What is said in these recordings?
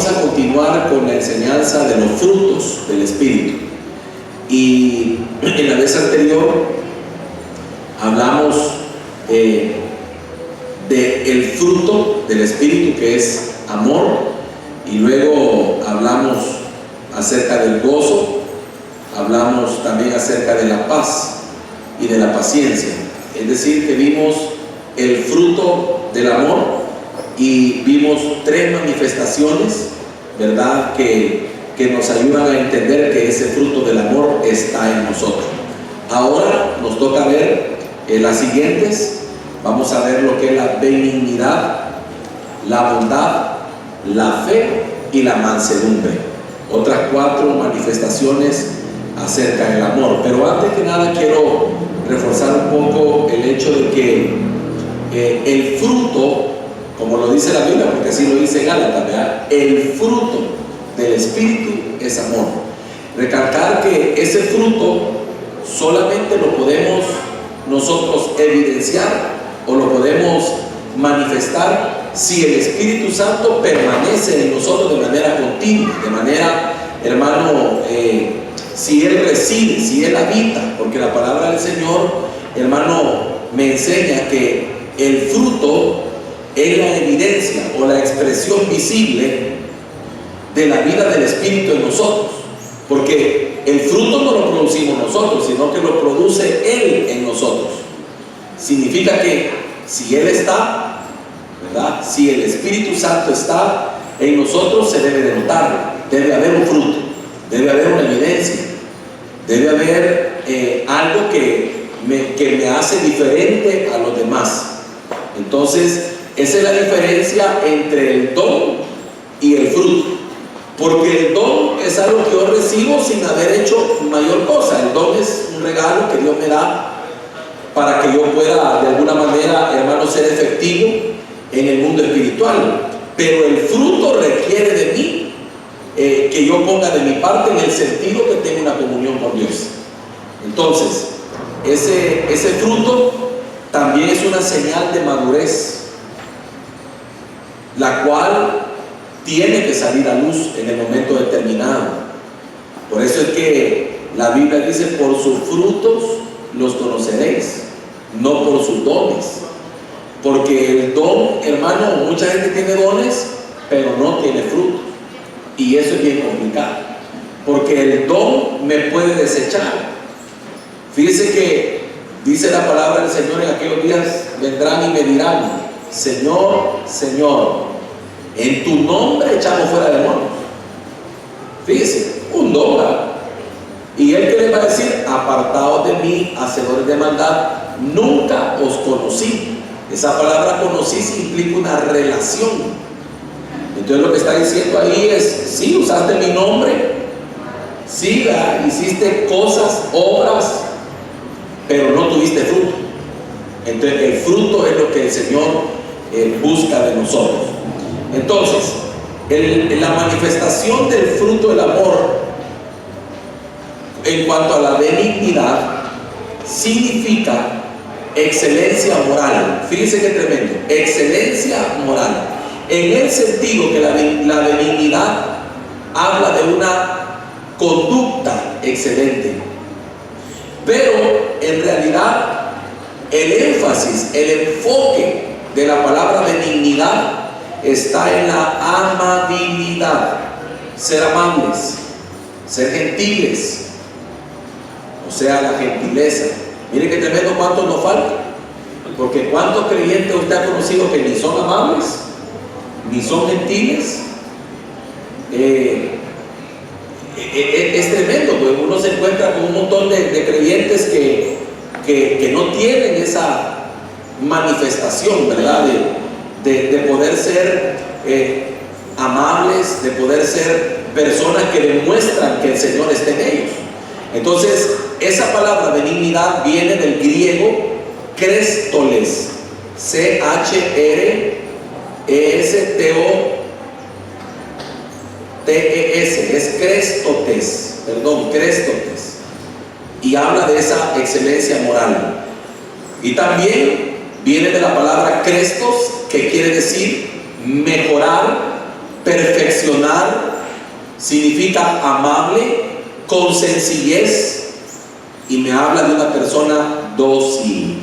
vamos a continuar con la enseñanza de los frutos del Espíritu. Y en la vez anterior hablamos del fruto del Espíritu, que es amor, y luego hablamos acerca del gozo, hablamos también acerca de la paz y de la paciencia. Es decir, que vimos el fruto del amor y vimos tres manifestaciones, ¿verdad?, que nos ayudan a entender que ese fruto del amor está en nosotros. Ahora nos toca ver las siguientes. Vamos a ver lo que es la benignidad, la bondad, la fe y la mansedumbre. Otras cuatro manifestaciones acerca del amor. Pero antes que nada quiero reforzar un poco el hecho de que el fruto, como lo dice la Biblia, porque así lo dice Gálatas, ¿verdad?, el fruto del Espíritu es amor. Recalcar que ese fruto solamente lo podemos nosotros evidenciar o lo podemos manifestar si el Espíritu Santo permanece en nosotros de manera continua, de manera, hermano, si Él reside, si Él habita, porque la palabra del Señor, hermano, me enseña que el fruto es la evidencia o la expresión visible de la vida del Espíritu en nosotros, porque el fruto no lo producimos nosotros, sino que lo produce Él en nosotros. Significa que si Él está, ¿verdad?, si el Espíritu Santo está en nosotros, se debe de notar, debe haber un fruto, debe haber una evidencia, debe haber algo que me hace diferente a los demás. Entonces, esa es la diferencia entre el don y el fruto. Porque el don es algo que yo recibo sin haber hecho mayor cosa. El don es un regalo que Dios me da para que yo pueda de alguna manera, hermano, ser efectivo en el mundo espiritual. Pero el fruto requiere de mí que yo ponga de mi parte, en el sentido que tenga una comunión con Dios. Entonces, ese fruto también es una señal de madurez, la cual tiene que salir a luz en el momento determinado. Por eso es que la Biblia dice: por sus frutos los conoceréis, no por sus dones. Porque el don, hermano, mucha gente tiene dones, pero no tiene fruto. Y eso es bien complicado, porque el don me puede desechar. Fíjese que dice la palabra del Señor: en aquellos días vendrán y me dirán: Señor, Señor, en tu nombre echamos fuera demonios. Fíjese, un don, ¿verdad? Y Él, que les va a decir: apartaos de mí, hacedores de maldad, nunca os conocí. Esa palabra conocí implica una relación. Entonces lo que está diciendo ahí es: sí, usaste mi nombre, sí, ¿verdad?, hiciste cosas, obras, pero no tuviste fruto. Entonces el fruto es lo que el Señor busca de nosotros. Entonces, la manifestación del fruto del amor en cuanto a la benignidad significa excelencia moral. Fíjense qué tremendo: excelencia moral, en el sentido que la benignidad habla de una conducta excelente, pero en realidad el énfasis, el enfoque de la palabra benignidad está en la amabilidad, ser amables, ser gentiles, o sea, la gentileza. Mire qué tremendo, cuánto nos falta, porque cuántos creyentes usted ha conocido que ni son amables, ni son gentiles. Es tremendo, pues uno se encuentra con un montón de creyentes que no tienen esa manifestación, ¿verdad?, de poder ser amables, de poder ser personas que demuestran que el Señor está en ellos. Entonces, esa palabra benignidad viene del griego Créstoles, C-H-R-E-S-T-O-T-E-S, es Créstotes, y habla de esa excelencia moral. Y también viene de la palabra Crestos, que quiere decir mejorar Perfeccionar significa amable, con sencillez, y me habla de una persona dócil.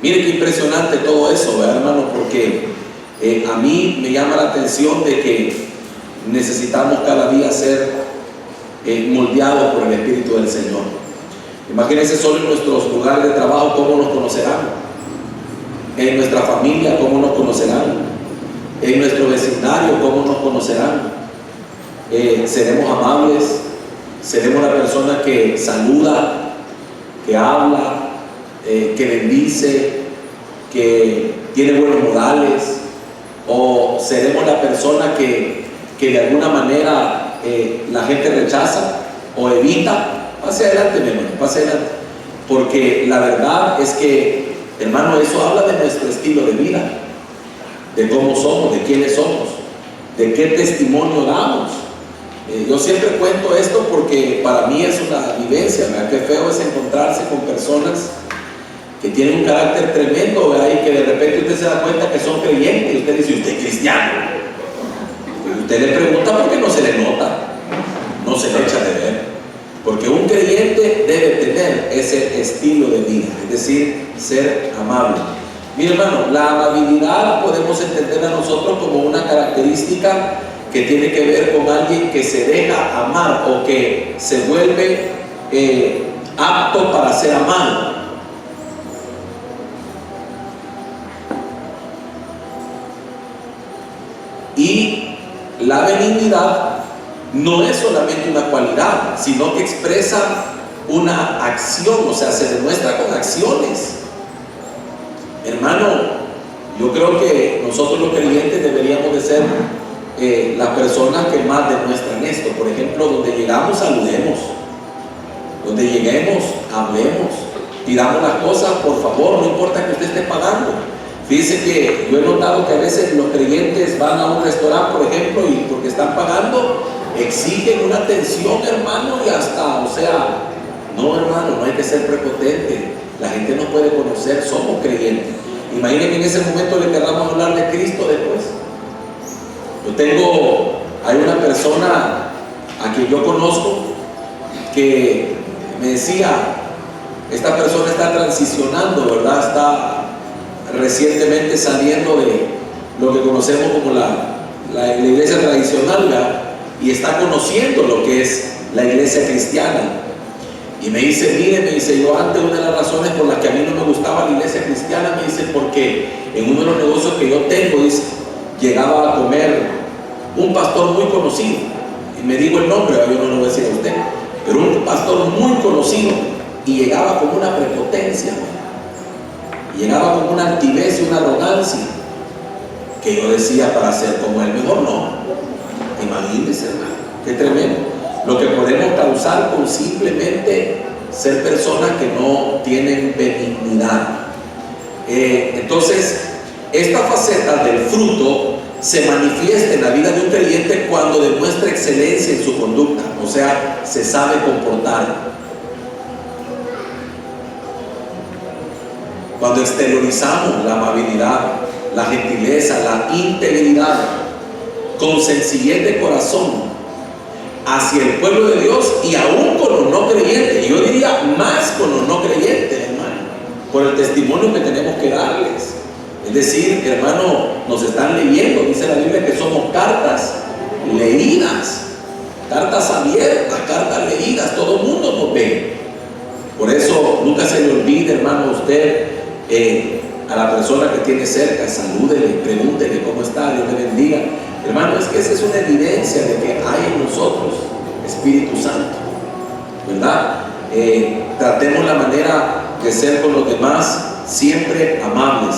Mire qué impresionante todo eso, ¿verdad, hermano? Porque a mí me llama la atención de que necesitamos cada día ser moldeados por el Espíritu del Señor. Imagínense solo en nuestros lugares de trabajo cómo nos conocerán, en nuestra familia cómo nos conocerán, en nuestro vecindario cómo nos conocerán. Seremos amables, seremos la persona que saluda, que habla, que bendice, que tiene buenos modales, o seremos la persona que de alguna manera la gente rechaza o evita. Pase adelante, mi hermano, pase adelante, porque la verdad es que, hermano, eso habla de nuestro estilo de vida, de cómo somos, de quiénes somos, de qué testimonio damos. Yo siempre cuento esto porque para mí es una vivencia, ¿verdad? Qué feo es encontrarse con personas que tienen un carácter tremendo, ¿verdad? Y que de repente usted se da cuenta que son creyentes y usted dice, ¿usted es cristiano? Y usted le pregunta porque no se le nota, no se le echa de ver. Porque un creyente debe tener ese estilo de vida, es decir, ser amable. Mi hermano, la amabilidad podemos entender a nosotros como una característica que tiene que ver con alguien que se deja amar o que se vuelve apto para ser amado. Y la benignidad no es solamente una cualidad, sino que expresa una acción, o sea, se demuestra con acciones. Hermano, yo creo que nosotros los creyentes deberíamos de ser las personas que más demuestran esto. Por ejemplo, donde llegamos, saludemos, donde lleguemos, hablemos, pidamos las cosas, por favor, no importa que usted esté pagando. Fíjense que yo he notado que a veces los creyentes van a un restaurante, por ejemplo, y porque están pagando, exigen una atención, hermano, y hasta, o sea, no, hermano, no hay que ser prepotente. La gente nos puede conocer, somos creyentes. Imaginen que en ese momento le queramos hablar de Cristo después. Hay una persona a quien yo conozco que me decía, esta persona está transicionando, ¿verdad? Está recientemente saliendo de lo que conocemos como la iglesia tradicional, ¿verdad? Y está conociendo lo que es la iglesia cristiana. Y me dice, mire, me dice, yo antes una de las razones por las que a mí no me gustaba la iglesia cristiana, me dice, porque en uno de los negocios que yo tengo, dice, llegaba a comer un pastor muy conocido, y me digo el nombre, yo no lo voy a decir a usted, pero un pastor muy conocido, y llegaba con una prepotencia, y llegaba con una altivez y una arrogancia, que yo decía, para ser como él, mejor no. Imagínense, hermano, qué tremendo lo que podemos causar con simplemente ser personas que no tienen benignidad. Entonces, esta faceta del fruto se manifiesta en la vida de un creyente cuando demuestra excelencia en su conducta, o sea, se sabe comportar. Cuando exteriorizamos la amabilidad, la gentileza, la integridad, con sencillez de corazón hacia el pueblo de Dios y aún con los no creyentes, yo diría más con los no creyentes, hermano, por el testimonio que tenemos que darles. Es decir, hermano, nos están leyendo, dice la Biblia que somos cartas leídas, cartas abiertas, cartas leídas, todo el mundo nos ve. Por eso nunca se le olvide, hermano, usted a la persona que tiene cerca, salúdele, pregúntele cómo está, Dios le bendiga. Hermano, es que esa es una evidencia de que hay en nosotros Espíritu Santo, ¿verdad? Tratemos la manera de ser con los demás siempre amables,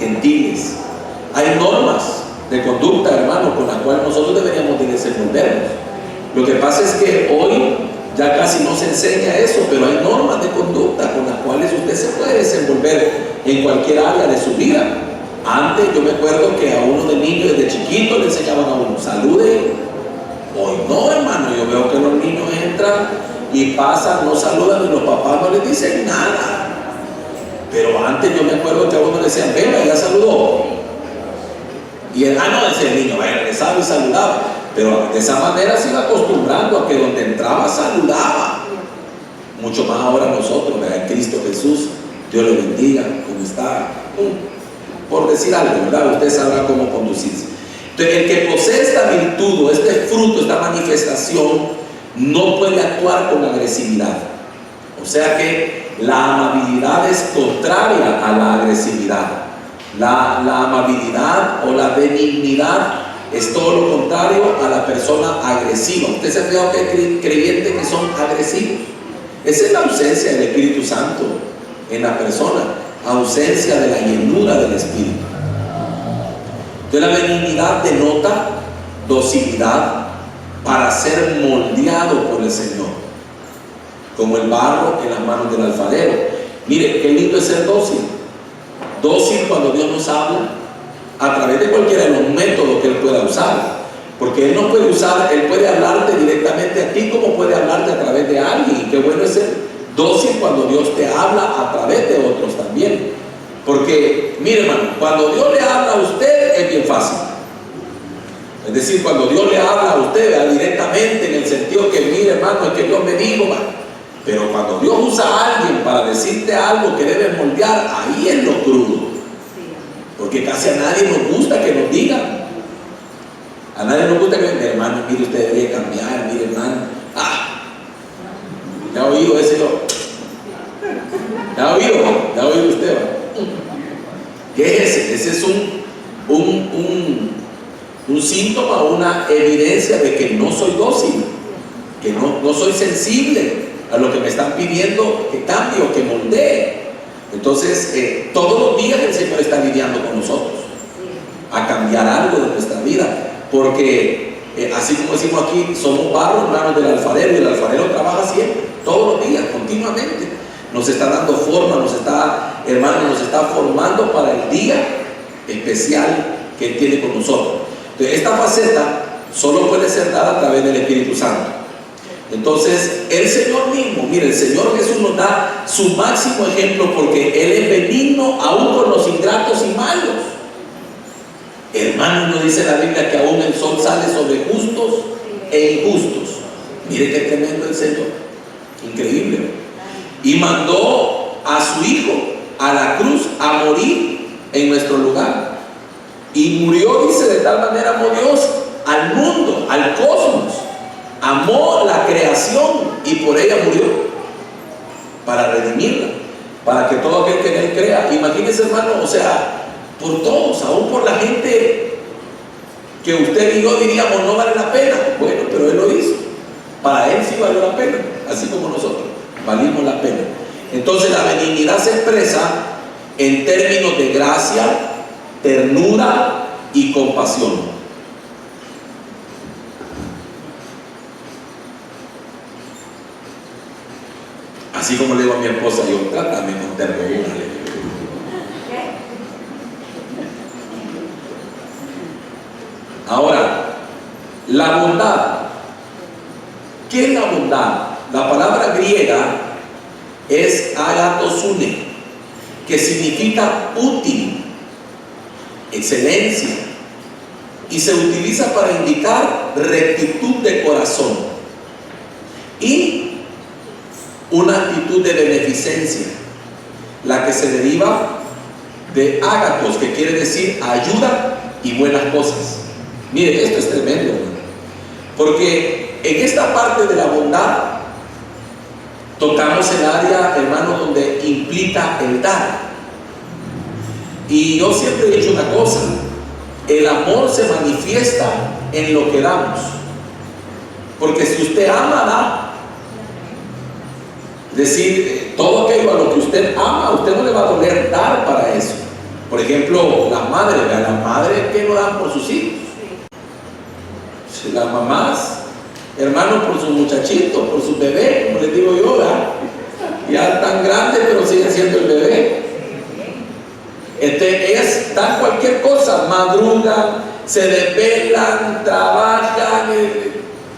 gentiles. Hay normas de conducta, hermano, con las cuales nosotros deberíamos de desenvolvernos. Lo que pasa es que hoy ya casi no se enseña eso, pero hay normas de conducta con las cuales usted se puede desenvolver en cualquier área de su vida. Antes yo me acuerdo que a uno de niños desde chiquito le enseñaban a uno, salude. Hoy no, hermano, yo veo que los niños entran y pasan, no saludan y los papás no les dicen nada. Pero antes yo me acuerdo que a uno le decían, venga, ya saludó. Y no, ese niño regresaba y saludaba. Pero de esa manera se iba acostumbrando a que donde entraba saludaba. Mucho más ahora nosotros, ¿verdad? En Cristo Jesús, Dios le bendiga, como está, por decir algo, ¿verdad? Usted sabrá cómo conducirse. Entonces, el que posee esta virtud o este fruto, esta manifestación, no puede actuar con agresividad. O sea que la amabilidad es contraria a la agresividad. La amabilidad o la benignidad es todo lo contrario a la persona agresiva. ¿Usted se ha fijado que hay creyentes que son agresivos? Esa es la ausencia del Espíritu Santo en la persona, ausencia de la llenura del Espíritu. Entonces la benignidad denota docilidad para ser moldeado por el Señor, como el barro en las manos del alfarero. Mire, qué lindo es ser dócil. Dócil cuando Dios nos habla a través de cualquiera de los métodos que Él pueda usar, porque Él no puede usar, Él puede hablarte directamente a ti como puede hablarte a través de alguien. Y qué bueno es ser dócil cuando Dios te habla a través de otros también, porque mire, hermano, cuando Dios le habla a usted es bien fácil. Es decir, cuando Dios le habla a usted, ¿verdad?, directamente, en el sentido que, mire, hermano, es que Dios me dijo, ¿verdad? Pero cuando Dios usa a alguien para decirte algo que debes moldear, ahí es lo crudo. Porque casi a nadie nos gusta que nos digan. A nadie nos gusta que, hermano, mire, usted debería cambiar, mire, hermano. ¿Ya ha oído ese yo? ¿Ya ha oído usted? ¿Va? ¿Qué es ese? Ese es un síntoma, una evidencia de que no soy dócil, que no soy sensible a lo que me están pidiendo que cambie o que moldee. Entonces, todos los días el Señor está lidiando con nosotros a cambiar algo de nuestra vida, porque así como decimos aquí, somos barro en manos del alfarero, y el alfarero trabaja siempre, todos los días, continuamente. Nos está dando forma, nos está formando para el día especial que Él tiene con nosotros. Entonces, esta faceta solo puede ser dada a través del Espíritu Santo. Entonces, el Señor mismo, mire, el Señor Jesús nos da su máximo ejemplo, porque Él es benigno aún con los ingratos y malos. Hermano, nos dice la Biblia que aún el sol sale sobre justos e injustos. Mire qué tremendo el Señor, increíble. Y mandó a su Hijo a la cruz a morir en nuestro lugar. Y murió, dice, de tal manera amó Dios al mundo, al cosmos. Amó la creación y por ella murió, para redimirla, para que todo aquel que en Él crea. Imagínense, hermano, o sea, por todos, aún por la gente que usted y yo diríamos no vale la pena. Bueno, pero Él lo hizo. Para Él sí valió la pena, así como nosotros valimos la pena. Entonces la benignidad se expresa en términos de gracia, ternura y compasión. Así como le digo a mi esposa, yo, trátame con ternura. Ahora, la bondad. ¿Qué es la bondad? La palabra griega es agatosune, que significa útil, excelencia, y se utiliza para indicar rectitud de corazón y una actitud de beneficencia, la que se deriva de ágatos, que quiere decir ayuda y buenas cosas. Mire, esto es tremendo, porque en esta parte de la bondad tocamos el área, hermano, donde implica el dar. Y yo siempre he dicho una cosa: el amor se manifiesta en lo que damos, porque si usted ama, da. Es decir, todo aquello a lo que usted ama, a usted no le va a doler dar para eso. Por ejemplo, las madres, que no dan por sus hijos. Las mamás, hermanos, por sus muchachitos, por sus bebés, como les digo yo, ¿verdad? Ya tan grandes, pero siguen siendo el bebé. Ellas dan cualquier cosa, madrugan, se desvelan, trabajan.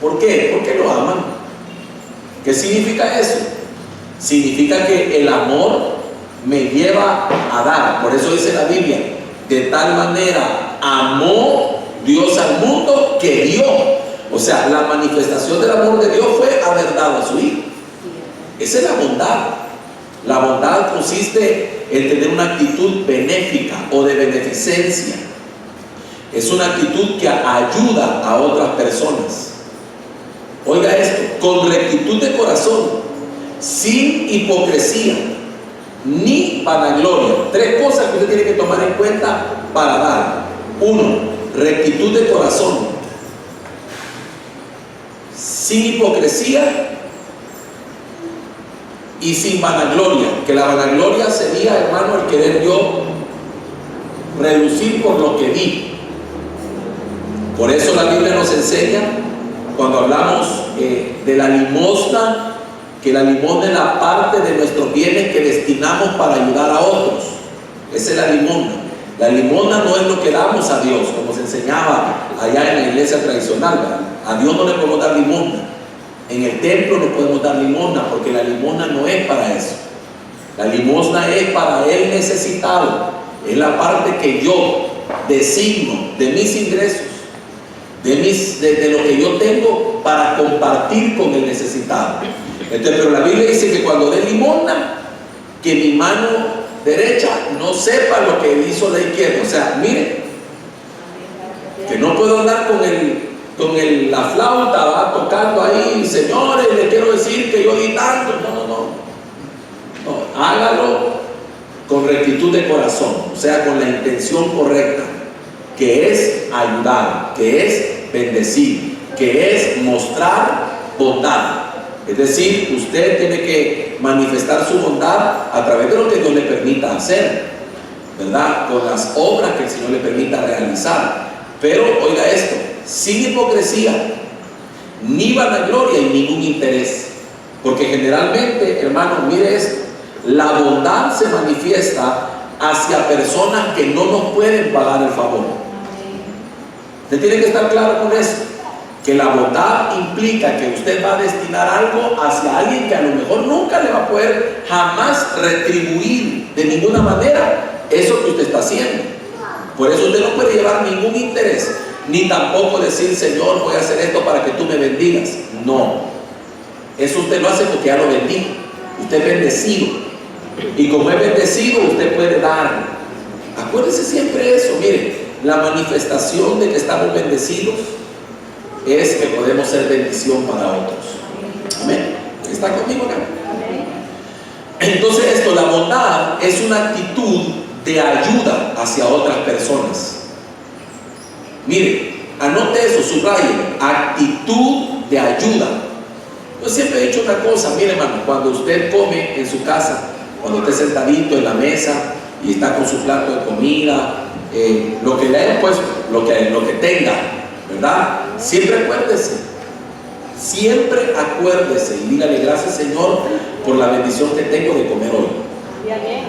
¿Por qué? Porque lo aman. ¿Qué significa eso? Significa que el amor me lleva a dar. Por eso dice la Biblia: de tal manera amó Dios al mundo que dio. O sea, la manifestación del amor de Dios fue haber dado a su Hijo. Esa es la bondad. La bondad consiste en tener una actitud benéfica o de beneficencia. Es una actitud que ayuda a otras personas. Oiga esto, con rectitud de corazón, sin hipocresía, ni vanagloria. Tres cosas que usted tiene que tomar en cuenta para dar. Uno, rectitud de corazón, sin hipocresía y sin vanagloria. Que la vanagloria sería, hermano, el querer yo relucir por lo que di. Por eso la Biblia nos enseña, cuando hablamos de la limosna, que la limosna es la parte de nuestros bienes que destinamos para ayudar a otros. Esa es la limosna. La limosna no es lo que damos a Dios, como se enseñaba allá en la iglesia tradicional, ¿verdad? A Dios no le podemos dar limosna. En el templo no podemos dar limosna, porque la limosna no es para eso. La limosna es para el necesitado. Es la parte que yo designo de mis ingresos, de lo que yo tengo para compartir con el necesitado. Entonces, pero la Biblia dice que cuando dé limosna, que mi mano derecha no sepa lo que hizo la izquierda. O sea, mire, que no puedo andar con la flauta, va tocando ahí, señores, le quiero decir que yo di tanto. No, hágalo con rectitud de corazón, o sea, con la intención correcta, que es ayudar, que es bendecir, que es mostrar bondad. Es decir, usted tiene que manifestar su bondad a través de lo que Dios le permita hacer, ¿verdad? Con las obras que el Señor le permita realizar. Pero oiga esto, sin hipocresía, ni vanagloria y ningún interés. Porque generalmente, hermano, mire esto, la bondad se manifiesta hacia personas que no nos pueden pagar el favor. Usted tiene que estar claro con eso, que la bondad implica que usted va a destinar algo hacia alguien que a lo mejor nunca le va a poder jamás retribuir de ninguna manera eso que usted está haciendo. Por eso usted no puede llevar ningún interés, ni tampoco decir, Señor, voy a hacer esto para que tú me bendigas. No, eso usted lo hace porque ya lo bendijo. Usted es bendecido, y como es bendecido, usted puede dar. Acuérdese siempre eso. Mire, la manifestación de que estamos bendecidos es que podemos ser bendición para otros. Amén. ¿Está conmigo acá? Entonces esto, la bondad es una actitud de ayuda hacia otras personas. Mire, anote eso, subraye, actitud de ayuda. Yo siempre he dicho una cosa, mire hermano, cuando usted come en su casa, cuando esté sentadito en la mesa y está con su plato de comida, lo que le haya puesto, lo que tenga, ¿verdad? Siempre acuérdese y dígale gracias, Señor, por la bendición que tengo de comer hoy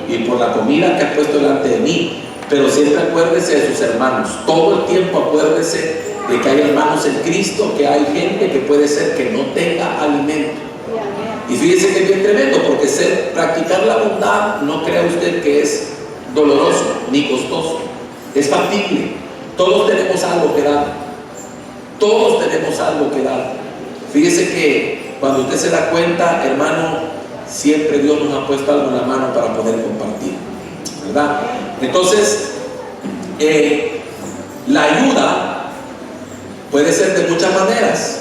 y por la comida que has puesto delante de mí. Pero siempre acuérdese de sus hermanos, todo el tiempo acuérdese de que hay hermanos en Cristo, que hay gente que puede ser que no tenga alimento. Y fíjese que es bien tremendo, porque practicar la bondad, no crea usted que es doloroso ni costoso, es factible. Todos tenemos algo que dar. Todos tenemos algo que dar. Fíjese que cuando usted se da cuenta, hermano, siempre Dios nos ha puesto algo en la mano para poder compartir, ¿verdad? Entonces, la ayuda puede ser de muchas maneras.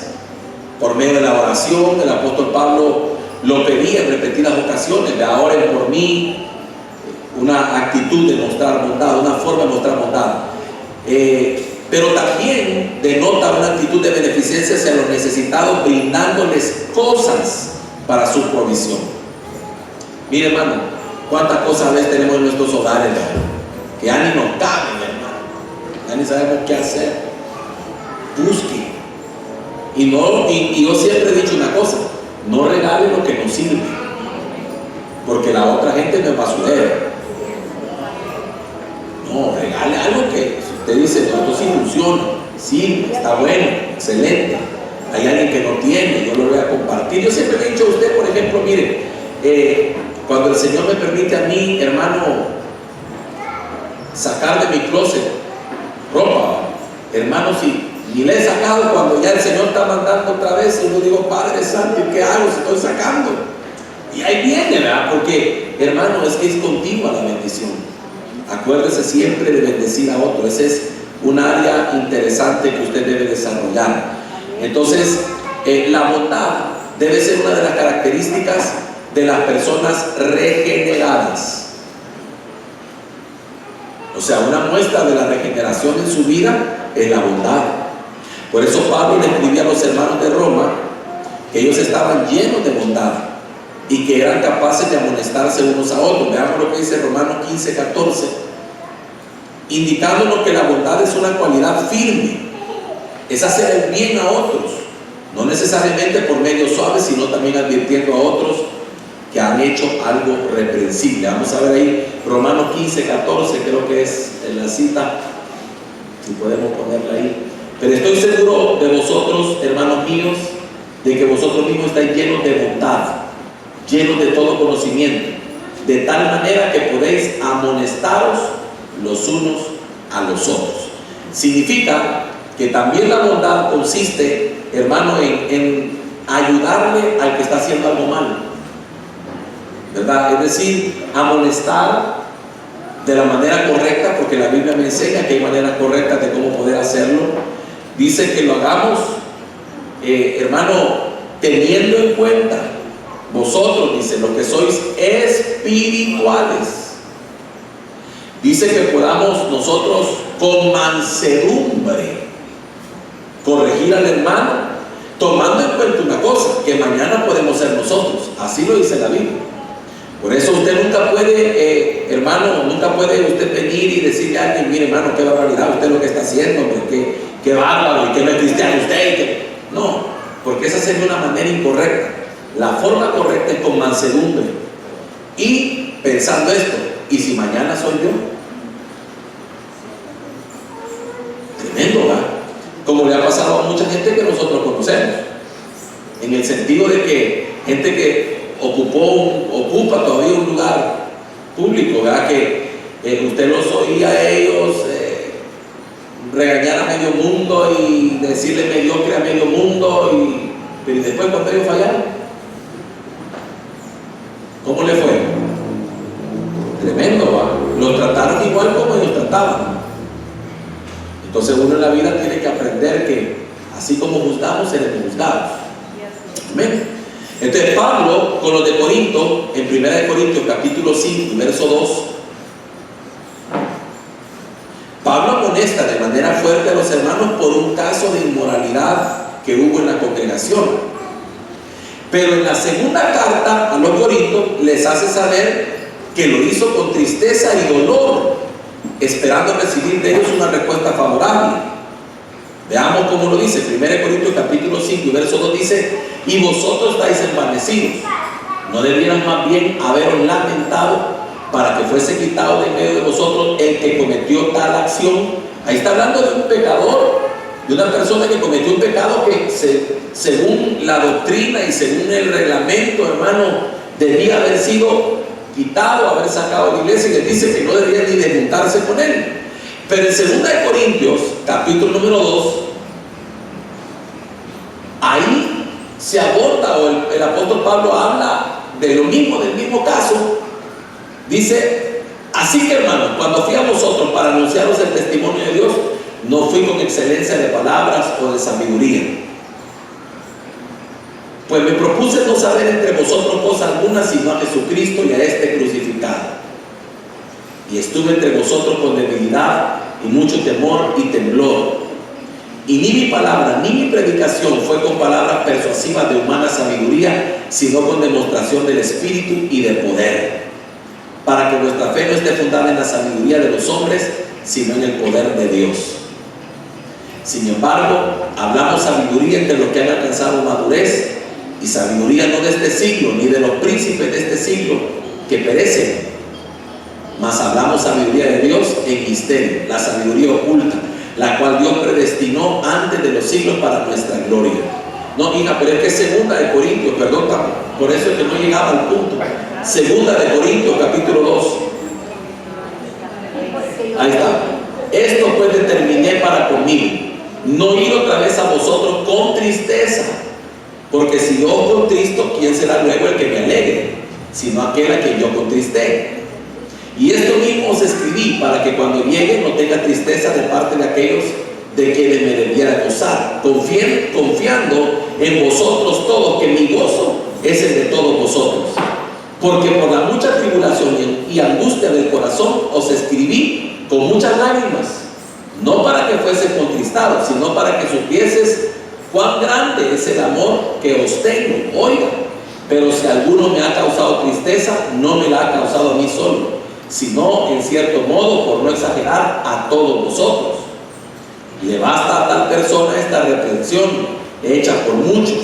Por medio de la oración, el apóstol Pablo lo pedía en repetidas ocasiones: oren por mí. Una actitud de mostrar bondad, una forma de mostrar bondad. Pero también denota una actitud de beneficencia hacia los necesitados, brindándoles cosas para su provisión. Mire, hermano, cuántas cosas a veces tenemos en nuestros hogares, hermano, que ya ni nos caben, hermano, ya ni sabemos qué hacer. Busque. Y yo siempre he dicho una cosa: no regale lo que no sirve, porque la otra gente no es basurera. No, regale algo que usted dice, esto sí funciona, sí, está bueno, excelente. Hay alguien que no tiene, yo lo voy a compartir. Yo siempre le he dicho a usted, por ejemplo, mire, cuando el Señor me permite a mí, hermano, sacar de mi closet ropa. Hermanos, ni le he sacado cuando ya el Señor está mandando otra vez, y yo digo, Padre Santo, ¿qué hago si estoy sacando? Y ahí viene, ¿verdad? Porque, hermano, es que es continua la bendición. Acuérdese siempre de bendecir a otro. Ese es un área interesante que usted debe desarrollar. Entonces, la bondad debe ser una de las características de las personas regeneradas. O sea, una muestra de la regeneración en su vida es la bondad. Por eso Pablo le escribía a los hermanos de Roma que ellos estaban llenos de bondad y que eran capaces de amonestarse unos a otros. Veamos lo que dice Romanos 15:14, indicándonos que la bondad es una cualidad firme, es hacer el bien a otros, no necesariamente por medios suaves, sino también advirtiendo a otros que han hecho algo reprensible. Vamos a ver ahí Romanos 15:14, creo que es en la cita, si podemos ponerla ahí. Pero estoy seguro de vosotros, hermanos míos, de que vosotros mismos estáis llenos de bondad, llenos de todo conocimiento, de tal manera que podéis amonestaros los unos a los otros. Significa que también la bondad consiste, hermano, en ayudarle al que está haciendo algo mal, ¿verdad? Es decir, amonestar de la manera correcta, porque la Biblia me enseña que hay maneras correctas de cómo poder hacerlo. Dice que lo hagamos, hermano, teniendo en cuenta vosotros, dice, los que sois espirituales. Dice que podamos nosotros con mansedumbre corregir al hermano, tomando en cuenta una cosa, que mañana podemos ser nosotros. Así lo dice la Biblia. Por eso usted nunca puede, hermano, nunca puede usted venir y decirle a alguien, mire hermano, qué barbaridad usted lo que está haciendo, qué bárbaro, y que no es cristiano usted, no, porque esa sería una manera incorrecta. La forma correcta es con mansedumbre y pensando esto, ¿y si mañana soy yo? Tremendo, ¿verdad? Como le ha pasado a mucha gente que nosotros conocemos, en el sentido de que gente que ocupa todavía un lugar público, ¿verdad? Que usted los oía a ellos regañar a medio mundo y decirle mediocre a medio mundo, pero después cuando ellos fallaron, ¿cómo le fue? Tremendo, ¿va? Los trataron igual como ellos trataban. Entonces uno en la vida tiene que aprender que así como juzgamos, seremos juzgados. Amén. Entonces Pablo con los de Corinto, en 1 Corintios capítulo 5, verso 2, Pablo amonesta de manera fuerte a los hermanos por un caso de inmoralidad que hubo en la congregación. Pero en la segunda carta a los Corintios les hace saber que lo hizo con tristeza y dolor, esperando recibir de ellos una respuesta favorable. Veamos cómo lo dice. 1 Corintios capítulo 5, verso 2 dice: y vosotros estáis envanecidos, ¿no debieran más bien haberos lamentado para que fuese quitado de en medio de vosotros el que cometió tal acción? Ahí está hablando de un pecador, de una persona que cometió un pecado que según la doctrina y según el reglamento, hermano, debía haber sido quitado, haber sacado de la iglesia, y les dice que no debería ni de juntarse con él. Pero en 2 Corintios capítulo número 2, ahí se aborda, o el apóstol Pablo habla de lo mismo, del mismo caso. Dice: así que hermanos, cuando fui a vosotros para anunciaros el testimonio de Dios, no fui con excelencia de palabras o de sabiduría, pues me propuse no saber entre vosotros cosa alguna sino a Jesucristo y a este crucificado. Y estuve entre vosotros con debilidad y mucho temor y temblor. Y ni mi palabra ni mi predicación fue con palabras persuasivas de humana sabiduría, sino con demostración del Espíritu y de poder, para que vuestra fe no esté fundada en la sabiduría de los hombres, sino en el poder de Dios. Sin embargo, hablamos sabiduría entre los que han alcanzado madurez, y sabiduría no de este siglo, ni de los príncipes de este siglo que perecen, mas hablamos sabiduría de Dios en misterio, la sabiduría oculta, la cual Dios predestinó antes de los siglos para nuestra gloria. No, hija, pero es que segunda de Corintios, perdón, por eso es que no llegaba al punto. Segunda de Corintios, capítulo 2. Ahí está. Esto pues determiné para conmigo, no ir otra vez a vosotros con tristeza, porque si yo contristo, ¿quién será luego el que me alegre? Sino aquel a quien yo contristé. Y esto mismo os escribí para que cuando llegue no tenga tristeza de parte de aquellos de quienes me debiera gozar, confiando en vosotros todos, que mi gozo es el de todos vosotros. Porque por la mucha tribulación y angustia del corazón os escribí con muchas lágrimas, no para que fuese contristado, sino para que supieses cuán grande es el amor que os tengo. Oiga, pero si alguno me ha causado tristeza, no me la ha causado a mí solo, sino en cierto modo, por no exagerar, a todos vosotros. Le basta a tal persona esta reprensión hecha por muchos.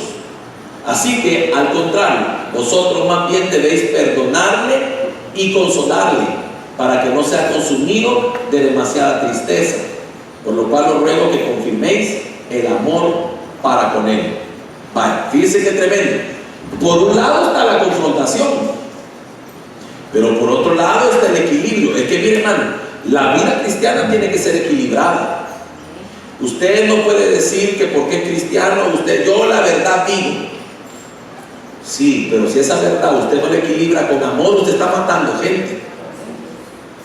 Así que, al contrario, vosotros más bien debéis perdonarle y consolarle, para que no sea consumido de demasiada tristeza. Por lo cual os ruego que confirméis el amor para con él. Vaya, fíjense qué tremendo. Por un lado está la confrontación, pero por otro lado está el equilibrio. Es que mire, hermano, la vida cristiana tiene que ser equilibrada. Usted no puede decir que porque es cristiano, yo la verdad digo. Sí, pero si esa verdad usted no la equilibra con amor, usted está matando gente.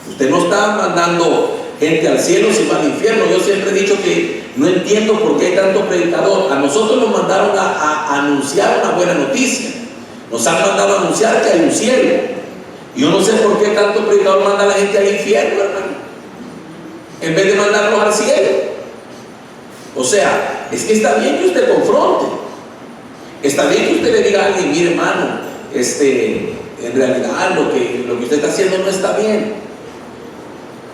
Usted no está mandando gente al cielo, sino al infierno. Yo siempre he dicho que no entiendo por qué hay tanto predicador. A nosotros nos mandaron a anunciar una buena noticia. Nos han mandado a anunciar que hay un cielo. Y yo no sé por qué tanto predicador manda a la gente al infierno, hermano, en vez de mandarlos al cielo. O sea, es que está bien que usted confronte. Está bien que usted le diga a alguien, mire, hermano, en realidad lo que usted está haciendo no está bien.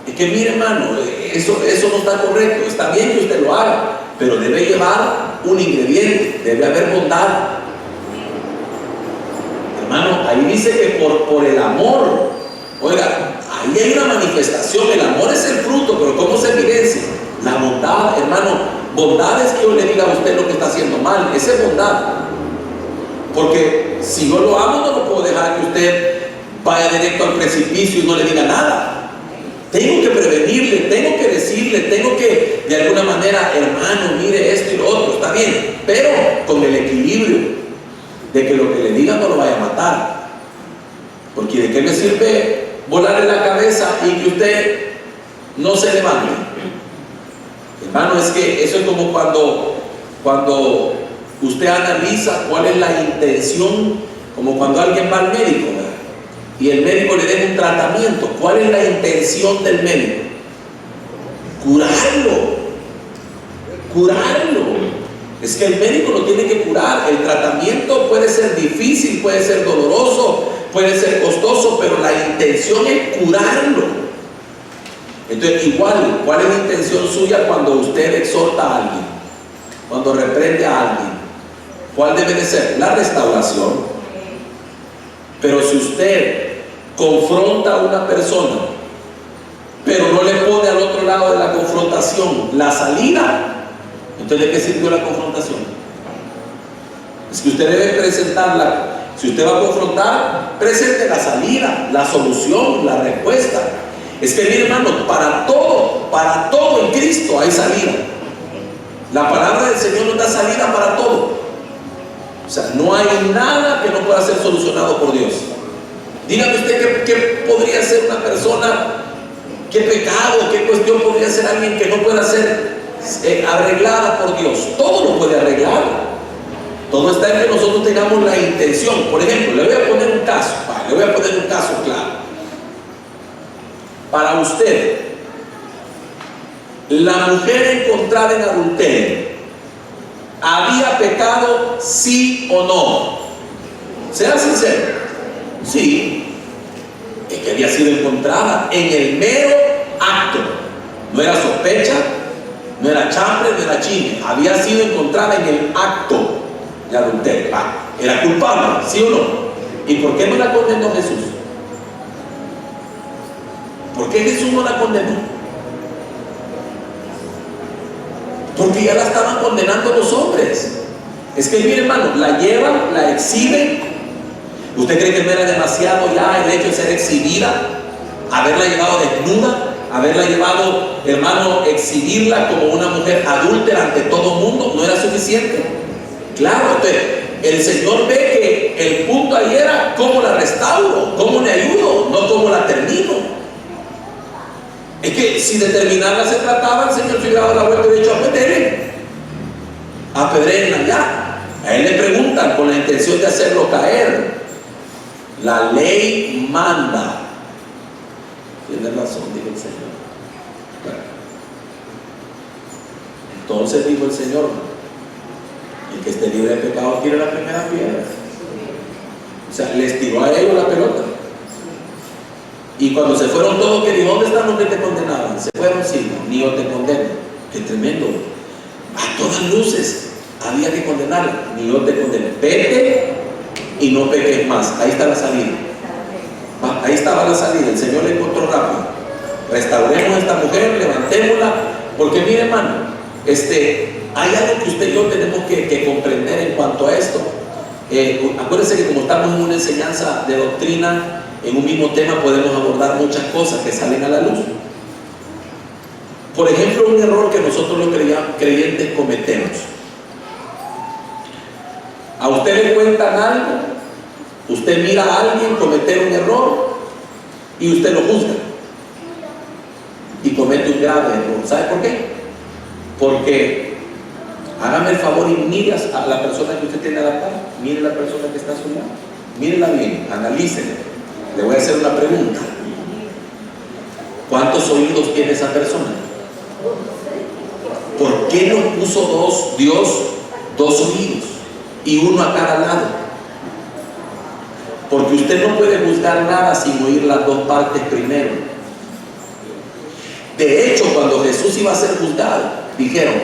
Es que mire, hermano, eso no está correcto. Está bien que usted lo haga, pero debe llevar un ingrediente, debe haber bondad. Hermano, ahí dice que por el amor, oiga, ahí hay una manifestación. El amor es el fruto, pero ¿cómo se evidencia? La bondad, hermano. Bondad es que yo le diga a usted lo que está haciendo mal. Esa es bondad. Porque si yo lo amo, no lo puedo dejar que usted vaya directo al precipicio y no le diga nada. Tengo que prevenirle, tengo que decirle, tengo que de alguna manera, hermano, mire esto y lo otro, está bien, pero con el equilibrio de que lo que le diga no lo vaya a matar. Porque ¿de qué me sirve volar en la cabeza y que usted no se levante? Hermano, es que eso es como cuando usted analiza cuál es la intención, como cuando alguien va al médico, ¿verdad? Y el médico le da un tratamiento. ¿Cuál es la intención del médico? Curarlo. Es que el médico lo tiene que curar. El tratamiento puede ser difícil, puede ser doloroso, puede ser costoso, pero la intención es curarlo. Entonces, igual, ¿cuál es la intención suya cuando usted exhorta a alguien? Cuando reprende a alguien, ¿cuál debe de ser? La restauración. Pero si usted confronta a una persona, pero no le pone al otro lado de la confrontación la salida, entonces ¿de qué sirvió la confrontación? Es que usted debe presentarla. Si usted va a confrontar, presente la salida, la solución, la respuesta. Es que, mi hermano, para todo en Cristo hay salida. La palabra del Señor nos da salida para todo. O sea, no hay nada que no pueda ser solucionado por Dios. Dígame usted qué podría ser una persona, qué pecado, qué cuestión podría ser alguien que no pueda ser arreglada por Dios. Todo lo puede arreglar. Todo está en que nosotros tengamos la intención. Por ejemplo, le voy a poner un caso claro. Para usted, la mujer encontrada en adulterio, ¿había pecado sí o no? Sea sincero. Sí, es que había sido encontrada en el mero acto. No era sospecha, no era chambre, no era chisme. Había sido encontrada en el acto de adulterio. Era culpable, ¿sí o no? ¿Y por qué no la condenó Jesús? ¿Por qué Jesús no la condenó? Porque ya la estaban condenando los hombres. Es que, mire, hermano, la llevan, la exhiben. ¿Usted cree que no era demasiado ya el hecho de ser exhibida? Haberla llevado desnuda, haberla llevado, hermano, exhibirla como una mujer adúltera ante todo el mundo, no era suficiente. Claro, entonces, el Señor ve que el punto ahí era cómo la restauro, cómo le ayudo, no cómo la termino. Es que si de terminarla se trataba, el Señor se hubiera dado la vuelta y hubiera dicho: apedréenla ya. A él le preguntan con la intención de hacerlo caer. La ley manda. Tiene razón, dijo el Señor. Bueno. Entonces dijo el Señor: el que esté libre de pecado tire la primera piedra. O sea, les tiró a ellos la pelota. Y cuando se fueron todos, que dijo: ¿dónde están los que te condenaban? Se fueron, sí, ni yo te condeno. Qué tremendo. A todas luces había que condenarla, ni yo te condeno. Vete y no peques más. Ahí está la salida. Ahí estaba la salida. El Señor le encontró rápido. Restauremos a esta mujer, levantémosla. Porque mire, hermano, hay algo que usted y yo tenemos que comprender en cuanto a esto. Acuérdense que como estamos en una enseñanza de doctrina, en un mismo tema podemos abordar muchas cosas que salen a la luz. Por ejemplo, un error que nosotros los creyentes cometemos. A usted le cuentan algo, usted mira a alguien cometer un error y usted lo juzga y comete un grave error. ¿Sabe por qué? Porque, hágame el favor y mire a la persona que usted tiene a la par, mire la persona que está a su lado, mírela bien, analícela. Le voy a hacer una pregunta: ¿cuántos oídos tiene esa persona? ¿Por qué no puso Dios dos oídos y uno a cada lado? Porque usted no puede juzgar nada sin oír las dos partes primero. De hecho, cuando Jesús iba a ser juzgado, dijeron: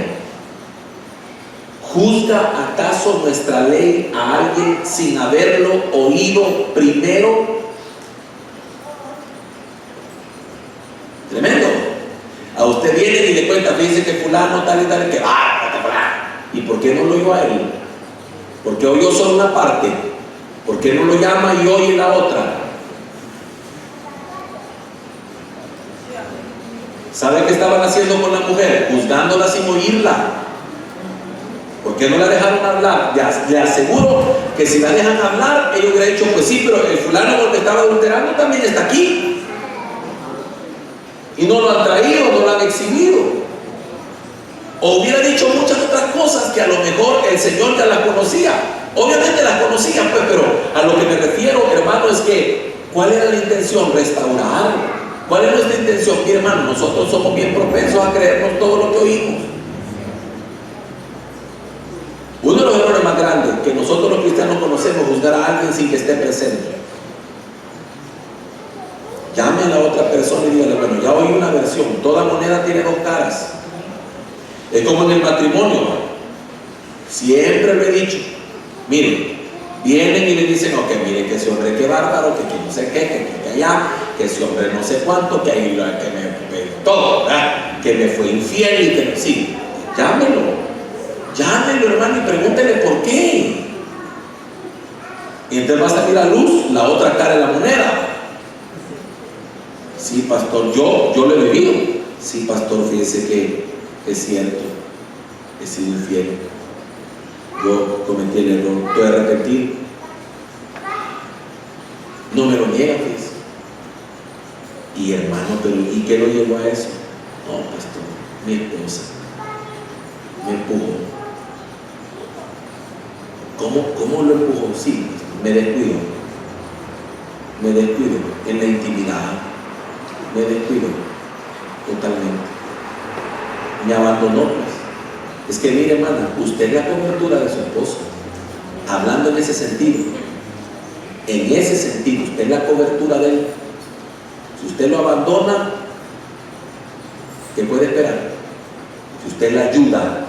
¿juzga acaso nuestra ley a alguien sin haberlo oído primero? Tremendo. A usted viene y le cuenta, fíjese que fulano tal y tal, que ¿y por qué no lo oyó a él? ¿Por qué oyó solo una parte? ¿Por qué no lo llama y oye la otra? ¿Sabe qué estaban haciendo con la mujer? Juzgándola sin oírla. ¿Por qué no la dejaron hablar? Le aseguro que si la dejan hablar, ellos hubieran dicho: pues sí, pero el fulano porque estaba adulterando también está aquí. Y no lo han traído, no lo han exhibido. O hubiera dicho muchas otras cosas que a lo mejor el Señor ya las conocía. Obviamente las conocía, pues, pero a lo que me refiero, hermano, es que ¿cuál era la intención? Restaurar. ¿Cuál es nuestra intención? Mi hermano, nosotros somos bien propensos a creernos todo lo que oímos. Uno de los errores más grandes que nosotros los cristianos conocemos: juzgar a alguien sin que esté presente. Llame a la otra persona y dígale: bueno, ya oí una versión, toda moneda tiene dos caras. Es como en el matrimonio, ¿no? Siempre lo he dicho. Miren, vienen y le dicen: ok, mire que ese hombre qué bárbaro, que no sé qué, que allá, que ese hombre no sé cuánto, que ahí que me todo, ¿verdad? Que me fue infiel y que sí. Llámelo, hermano, y pregúntele por qué. Y entonces va a salir a luz la otra cara de la moneda. Sí, pastor, yo lo he vivido. Sí, pastor, fíjese que es cierto, he sido infiel. Yo cometí el error, estoy arrepentido. No me lo niega, fíjese. Y hermano, pero ¿y qué lo llevó a eso? No, pastor, mi esposa me empujó. ¿Cómo lo empujó? Sí, me descuido en la intimidad. Me descuido totalmente. Me abandonó, pues. Es que mire, hermana, usted es la cobertura de su esposo. Hablando en ese sentido, usted es la cobertura de él. Si usted lo abandona, ¿qué puede esperar? Si usted la ayuda,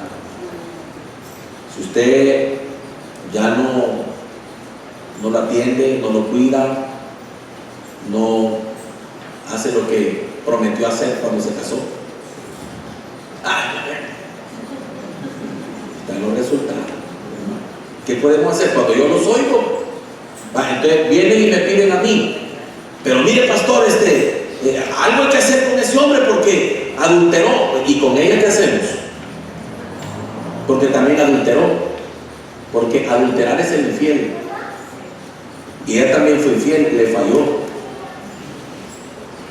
si usted ya no lo atiende, no lo cuida, no hace lo que prometió hacer cuando se casó, están los resultados. ¿Qué podemos hacer cuando yo los oigo? Entonces vienen y me piden a mí: pero mire, pastor, algo hay que hacer con ese hombre porque adulteró. ¿Y con ella qué hacemos? Porque también adulteró. Porque adulterar es el infiel. Y ella también fue infiel y le falló.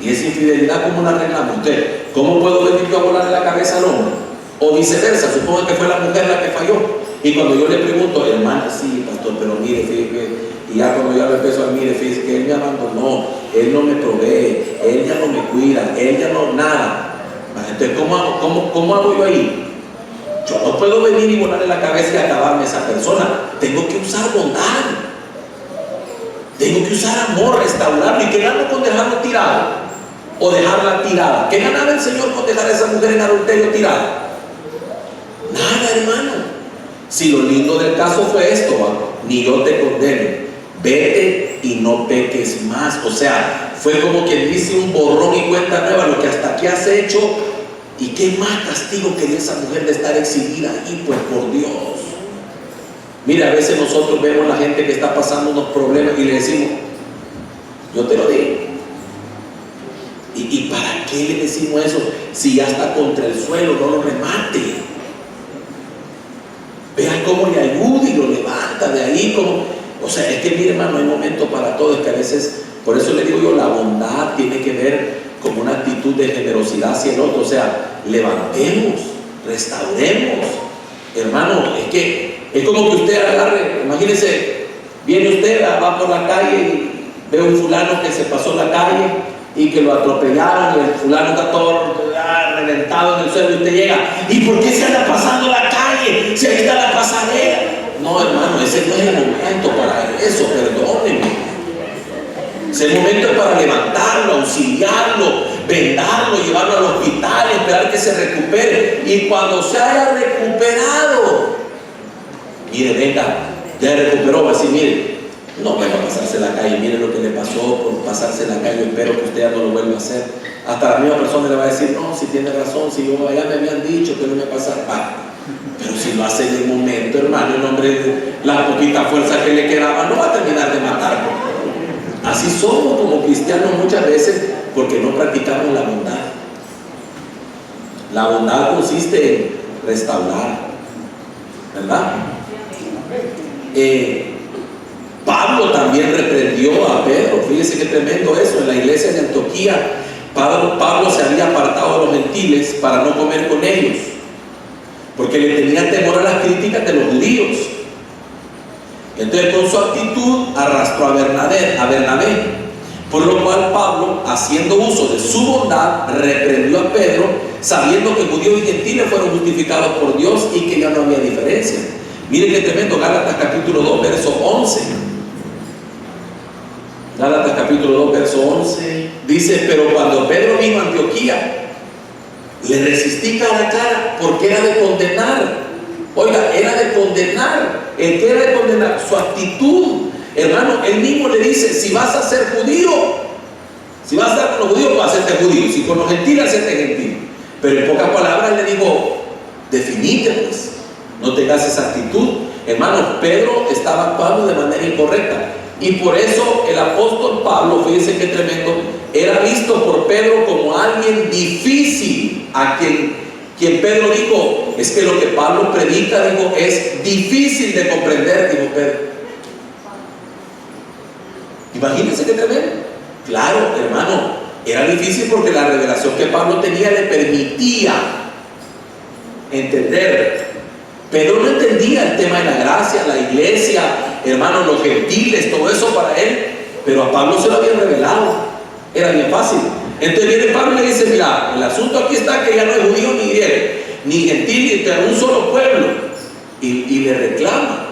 Y esa infidelidad, ¿cómo la arreglamos? Usted, ¿cómo puedo venir yo a volarle la cabeza al hombre? O viceversa, supongo que fue la mujer la que falló. Y cuando yo le pregunto, hermana, sí, pastor, pero mire, fíjese, y ya cuando ya lo empezó a mire, fíjese que él me abandonó, él no me provee, él ya no me cuida, él ya no, nada. Entonces, ¿cómo hago yo ahí? Yo no puedo venir y volarle la cabeza y acabarme a esa persona. Tengo que usar bondad. Tengo que usar amor, restaurarlo. ¿Y qué gano con dejarlo tirado? O dejarla tirada. ¿Qué ganaba el Señor con dejar a esa mujer en adulterio tirada? Nada, hermano. Si lo lindo del caso fue esto, ni yo te condeno, vete y no peques más. O sea, fue como quien dice un borrón y cuenta nueva, lo que hasta aquí has hecho. ¿Y qué más castigo quería esa mujer de estar exhibida ahí? Pues por Dios. Mira, a veces nosotros vemos a la gente que está pasando unos problemas y le decimos, yo te lo digo. ¿Y para qué le decimos eso? Si ya está contra el suelo, no lo remate. Vean cómo le ayuda y lo levanta de ahí. Como, o sea, es que mire, hermano, hay momentos para todo. Es que a veces, por eso le digo yo, la bondad tiene que ver con una actitud de generosidad hacia el otro. O sea, levantemos, restauremos. Hermano, es que es como que usted agarre, imagínese, viene usted, va por la calle y ve un fulano que se pasó la calle y que lo atropellaron y el fulano está todo reventado en el suelo y usted llega, ¿y por qué se anda pasando la calle? Si ahí está la pasarela. No, hermano, ese no es el momento para eso, perdónenme. Ese momento es para levantarlo, auxiliarlo, vendarlo, llevarlo al hospital, esperar que se recupere. Y cuando se haya recuperado, mire, venga, ya recuperó, va a decir, mire, no vuelva a pasarse la calle, mire lo que le pasó por pasarse la calle, espero que usted ya no lo vuelva a hacer. Hasta la misma persona le va a decir, no, si tiene razón, si yo ya me habían dicho que no me pasara. Pero si lo hace en el momento, hermano, el hombre, la poquita fuerza que le quedaba, no va a terminar de matarlo. Así somos como cristianos muchas veces porque no practicamos la bondad. La bondad consiste en restaurar, ¿verdad? Pablo también reprendió a Pedro. Fíjese qué tremendo eso. En la iglesia de Antioquía, Pablo se había apartado de los gentiles para no comer con ellos, porque le tenía temor a las críticas de los judíos. Entonces, con su actitud arrastró a Bernabé, por lo cual Pablo, haciendo uso de su bondad, reprendió a Pedro, sabiendo que judíos y gentiles fueron justificados por Dios y que ya no había diferencia. Miren qué tremendo, Gálatas capítulo 2, verso 11. Gálatas capítulo 2, verso 11. Dice, pero cuando Pedro vino a Antioquía, le resistí cara a cara, porque era de condenar. Oiga, era de condenar. El que era de condenar, su actitud. Hermano, él mismo le dice, si vas a ser judío, si vas a estar con los judíos, vas a hacerte judío. Si con los gentiles, hacerte gentil. Pero en pocas palabras le digo, definite pues, no tengas esa actitud. Hermano, Pedro estaba actuando de manera incorrecta. Y por eso el apóstol Pablo, fíjense qué tremendo, era visto por Pedro como alguien difícil, a quien Pedro dijo, es que lo que Pablo predica, dijo, es difícil de comprender, dijo Pedro. Imagínense qué tremendo. Claro, hermano, era difícil porque la revelación que Pablo tenía le permitía entender. Pedro no entendía el tema de la gracia, la iglesia, hermano, los gentiles, todo eso para él, pero a Pablo se lo había revelado. Era bien fácil. Entonces viene Pablo y le dice, mira, el asunto aquí está que ya no es judío ni griego, ni gentil, ni un solo pueblo. Y le reclama.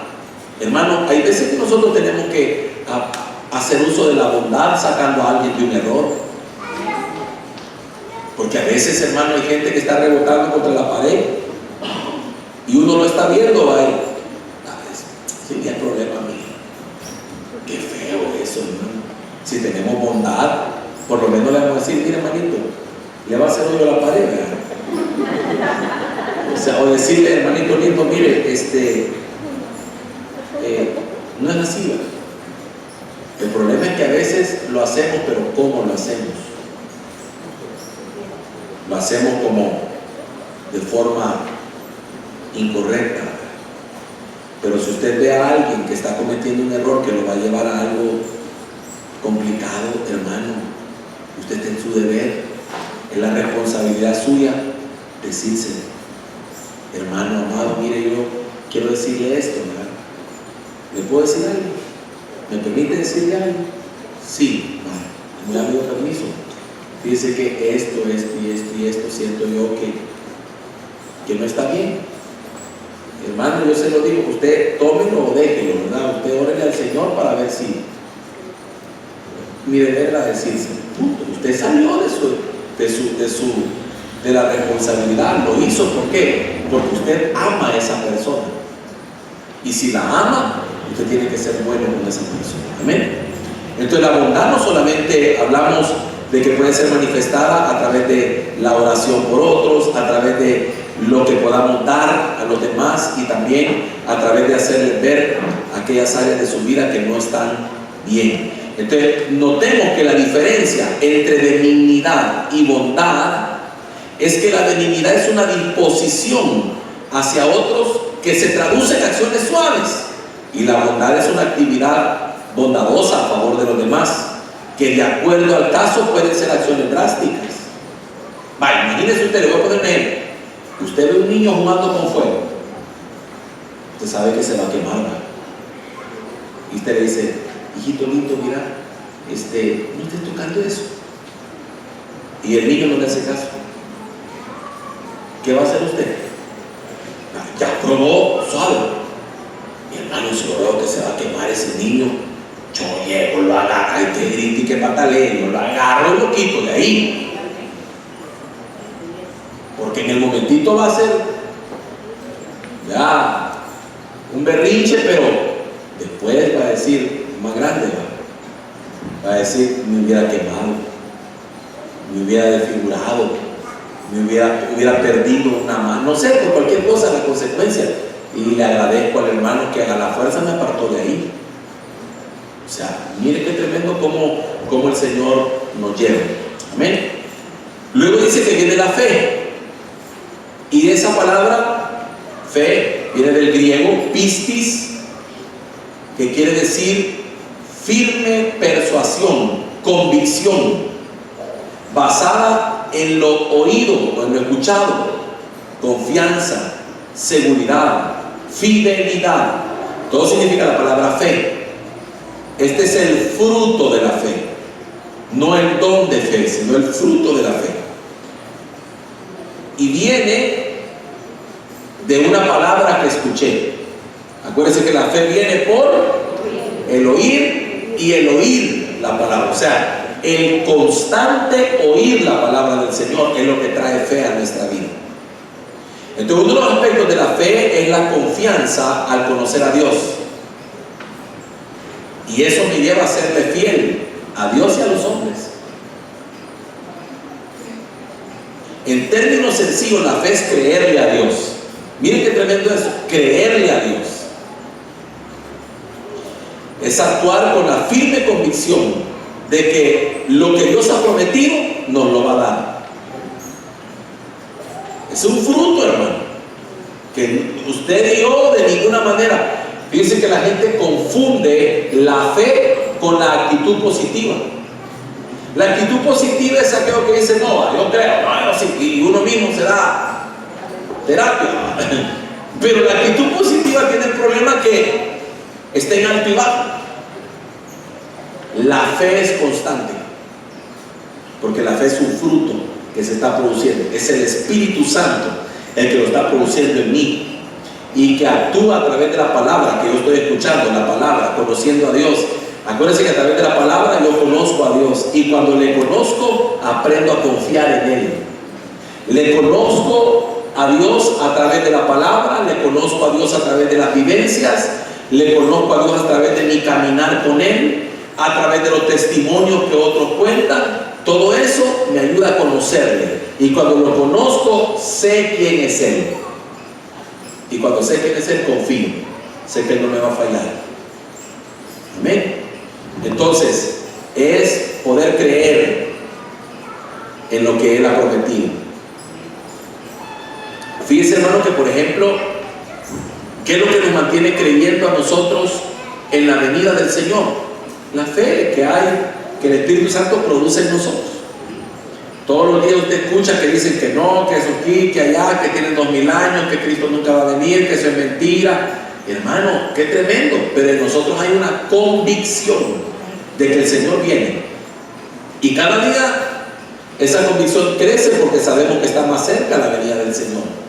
Hermano, hay veces que nosotros tenemos que hacer uso de la bondad sacando a alguien de un error. Porque a veces, hermano, hay gente que está rebotando contra la pared y uno lo está viendo ahí. Sí, hay problema mío. Qué feo eso, hermano. Si tenemos bondad, por lo menos le vamos a decir, mira, hermanito, le va a hacer hoyo a la pared, ¿verdad? O sea, o decirle, hermanito lindo, mire, no es así, ¿verdad? El problema es que a veces lo hacemos, pero ¿cómo lo hacemos? Lo hacemos como de forma incorrecta. Pero si usted ve a alguien que está cometiendo un error que lo va a llevar a algo complicado, hermano, usted está en su deber, es la responsabilidad suya decirse: hermano amado, mire, yo quiero decirle esto, ¿verdad? ¿Le puedo decir algo? ¿Me permite decirle algo? Sí, me ha dado permiso. Dice que esto y esto siento yo que no está bien. Hermano, yo se lo digo, usted tómelo o déjelo, ¿verdad? Usted órele al Señor para ver si mi deber era decirse, punto. Usted salió de la responsabilidad, lo hizo. ¿Por qué? Porque usted ama a esa persona, y si la ama, usted tiene que ser bueno con esa persona. Amén. Entonces la bondad no solamente hablamos de que puede ser manifestada a través de la oración por otros, a través de lo que podamos dar a los demás, y también a través de hacerles ver aquellas áreas de su vida que no están bien. Entonces notemos que la diferencia entre benignidad y bondad es que la benignidad es una disposición hacia otros que se traduce en acciones suaves, y la bondad es una actividad bondadosa a favor de los demás, que de acuerdo al caso pueden ser acciones drásticas. Imagínese usted, le voy a poner un ejemplo. Usted ve un niño jugando con fuego, usted sabe que se va a quemar, ¿verdad? Y usted le dice: hijito lindo, mira, no estés tocando eso. Y el niño no le hace caso. ¿Qué va a hacer usted? Ya probó, suave. Mi hermano, si lo veo que se va a quemar ese niño, yo llego, lo agarro, y que grite y que pataleo, lo agarro y lo quito de ahí. Porque en el momentito va a ser ya un berrinche, pero después va a decir, más grande, va a decir: me hubiera quemado, me hubiera desfigurado, me hubiera perdido una mano, no sé, por cualquier cosa, la consecuencia. Y le agradezco al hermano que a la fuerza me apartó de ahí. O sea, mire qué tremendo cómo el Señor nos lleva. Amén. Luego dice que viene la fe. Y esa palabra fe viene del griego pistis, que quiere decir firme persuasión, convicción, basada en lo oído o en lo escuchado, confianza, seguridad, fidelidad. Todo significa la palabra fe. Este es el fruto de la fe, no el don de fe, sino el fruto de la fe. Y viene de una palabra que escuché. Acuérdense que la fe viene por el oír, y el oír la palabra. O sea, el constante oír la palabra del Señor es lo que trae fe a nuestra vida. Entonces, uno de los aspectos de la fe es la confianza al conocer a Dios. Y eso me lleva a serle fiel a Dios y a los hombres. En términos sencillos, la fe es creerle a Dios. Miren qué tremendo es, creerle a Dios. Es actuar con la firme convicción de que lo que Dios ha prometido nos lo va a dar. Es un fruto, hermano, que usted y yo de ninguna manera. Fíjense que la gente confunde la fe con la actitud positiva. La actitud positiva es aquello que dice: no, yo creo, no, yo sí, y uno mismo se da terapia. Pero la actitud positiva tiene el problema que está en alto y bajo. La fe es constante, porque la fe es un fruto que se está produciendo. Es el Espíritu Santo el que lo está produciendo en mí, y que actúa a través de la palabra que yo estoy escuchando, la palabra, conociendo a Dios. Acuérdense que a través de la palabra yo conozco a Dios, y cuando le conozco aprendo a confiar en Él. Le conozco a Dios a través de la palabra, le conozco a Dios a través de las vivencias, le conozco a Dios a través de mi caminar con Él, a través de los testimonios que otros cuentan. Todo eso me ayuda a conocerle, y cuando lo conozco sé quién es Él, y cuando sé quién es Él confío, sé que Él no me va a fallar. Amén. Entonces es poder creer en lo que Él ha prometido. Fíjese, hermano, que por ejemplo, ¿qué es lo que nos mantiene creyendo a nosotros en la venida del Señor? La fe que hay, que el Espíritu Santo produce en nosotros. Todos los días usted escucha que dicen que no, que eso aquí, que allá, que tienen 2000 años, que Cristo nunca va a venir, que eso es mentira. Hermano, qué tremendo. Pero en nosotros hay una convicción de que el Señor viene. Y cada día esa convicción crece porque sabemos que está más cerca la venida del Señor.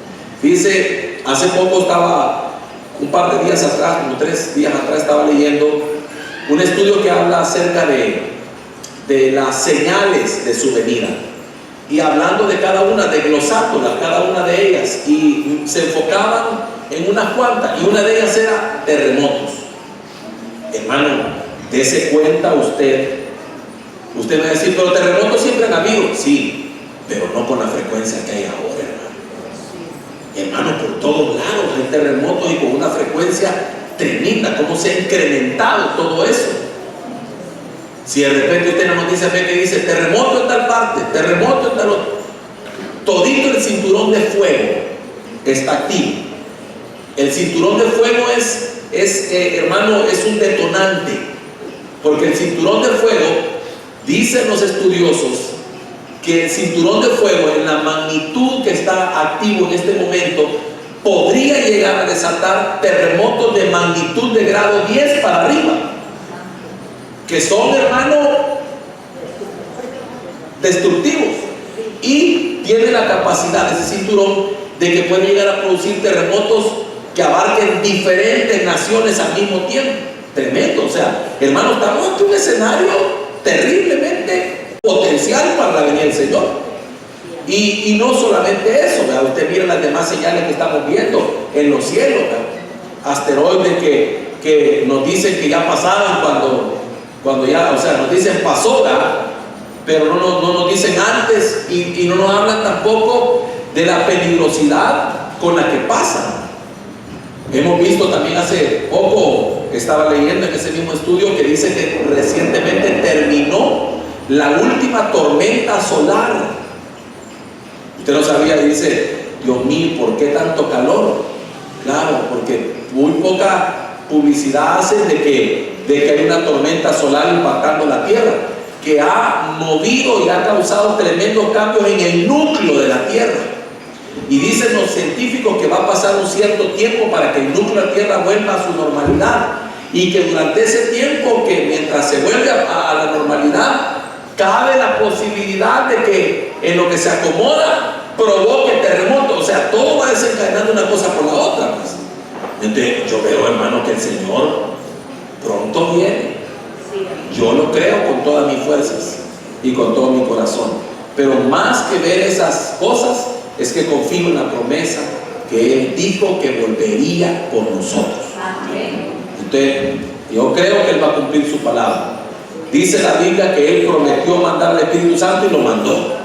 Dice, hace poco estaba, un par de días atrás, como 3 días atrás, estaba leyendo un estudio que habla acerca de las señales de su venida. Y hablando de cada una, desglosándolas, cada una de ellas, y se enfocaban en unas cuantas, y una de ellas era terremotos. Hermano, dése cuenta usted me va a decir, pero terremotos siempre han habido. Sí, pero no con la frecuencia que hay ahora, hermano. Hermano, por todos lados hay terremotos y con una frecuencia tremenda. ¿Cómo se ha incrementado todo eso? Si de repente usted en la noticia ve que dice terremoto en tal parte, terremoto en tal otro, todito el cinturón de fuego está activo. El cinturón de fuego hermano, es un detonante, porque el cinturón de fuego, dicen los estudiosos, que el cinturón de fuego en la magnitud que está activo en este momento podría llegar a desatar terremotos de magnitud de grado 10 para arriba, que son, hermano, destructivos, y tiene la capacidad de ese cinturón de que puede llegar a producir terremotos que abarquen diferentes naciones al mismo tiempo. Tremendo. O sea, hermano, estamos ante un escenario terriblemente potencial para la venida del Señor. Y no solamente eso, ¿verdad? Usted mira las demás señales que estamos viendo en los cielos, ¿verdad? Asteroides que nos dicen que ya pasaron cuando ya, o sea, nos dicen pasó, ¿verdad? Pero no nos dicen antes, y no nos hablan tampoco de la peligrosidad con la que pasan. Hemos visto también hace poco, estaba leyendo en ese mismo estudio, que dice que recientemente terminó la última tormenta solar. Usted lo sabía, y dice, Dios mío, ¿por qué tanto calor? Claro, porque muy poca publicidad hacen de que hay una tormenta solar impactando la Tierra, que ha movido y ha causado tremendos cambios en el núcleo de la Tierra. Y dicen los científicos que va a pasar un cierto tiempo para que el núcleo de la Tierra vuelva a su normalidad, y que durante ese tiempo, que mientras se vuelve a la normalidad, cabe la posibilidad de que en lo que se acomoda provoque terremoto. O sea, todo va desencadenando una cosa por la otra, pues. Entonces yo veo, hermano, que el Señor pronto viene. Yo lo creo con todas mis fuerzas y con todo mi corazón. Pero más que ver esas cosas, es que confío en la promesa que Él dijo que volvería por nosotros. Entonces, yo creo que Él va a cumplir su palabra. Dice la Biblia que Él prometió mandar al Espíritu Santo y lo mandó.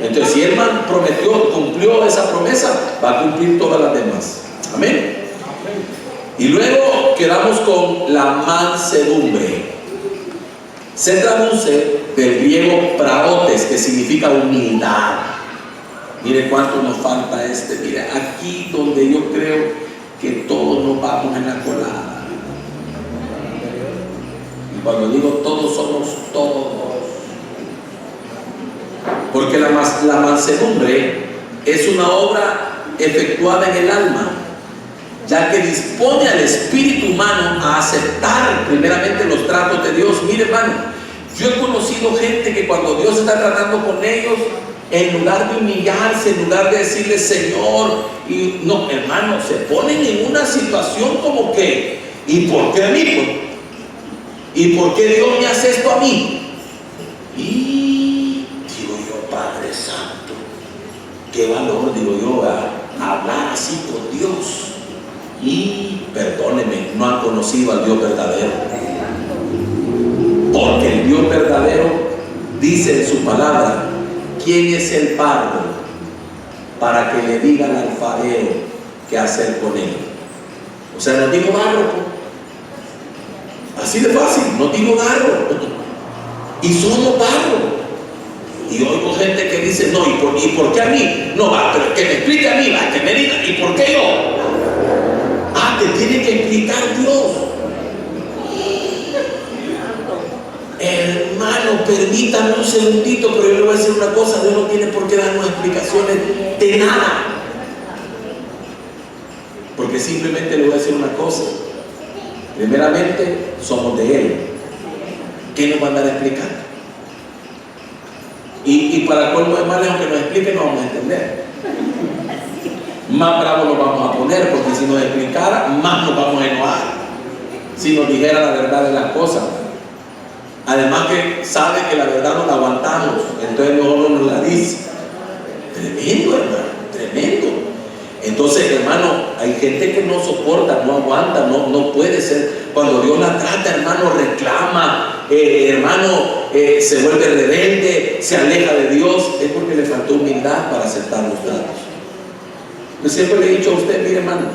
Entonces, si Él cumplió esa promesa, va a cumplir todas las demás. Amén. Y luego quedamos con la mansedumbre. Se traduce del griego praotes, que significa humildad. Mire cuánto nos falta mire, aquí donde yo creo que todos nos vamos en la colada. Y cuando digo todos, somos todos. Porque la mansedumbre es una obra efectuada en el alma, ya que dispone al espíritu humano a aceptar primeramente los tratos de Dios. Mire, hermano, yo he conocido gente que cuando Dios está tratando con ellos, en lugar de humillarse, en lugar de decirle Señor, y no, hermano, se ponen en una situación como que, ¿y por qué a mí? ¿Y por qué Dios me hace esto a mí? Y digo yo, Padre Santo, qué valor, digo yo, a hablar así con Dios. Y perdóneme, no han conocido al Dios verdadero, porque el Dios verdadero dice en su palabra: ¿quién es el barro para que le diga al alfarero qué hacer con él? O sea, no digo barro, así de fácil, no digo barro, y somos barro. Y oigo gente que dice, no, ¿y por qué a mí? No, va, pero que me explique a mí, va, que me diga, ¿y por qué yo? Ah, te tiene que explicar Dios. Hermano, permítame un segundito, pero yo le voy a decir una cosa: Dios no tiene por qué darnos explicaciones de nada. Porque simplemente le voy a decir una cosa: primeramente, somos de Él. ¿Qué nos va a andar explicando? Y para colmo de males, aunque nos explique, no vamos a entender. Más bravos nos vamos a poner, porque si nos explicara, más nos vamos a enojar. Si nos dijera la verdad de las cosas. Además que sabe que la verdad no la aguantamos, entonces mejor no nos la dice. Tremendo, hermano, tremendo. Entonces, hermano, hay gente que no soporta, no aguanta, no puede ser. Cuando Dios la trata, hermano, reclama, hermano, se vuelve rebelde, se aleja de Dios, es porque le faltó humildad para aceptar los tratos. Yo siempre le he dicho a usted, mire, hermano,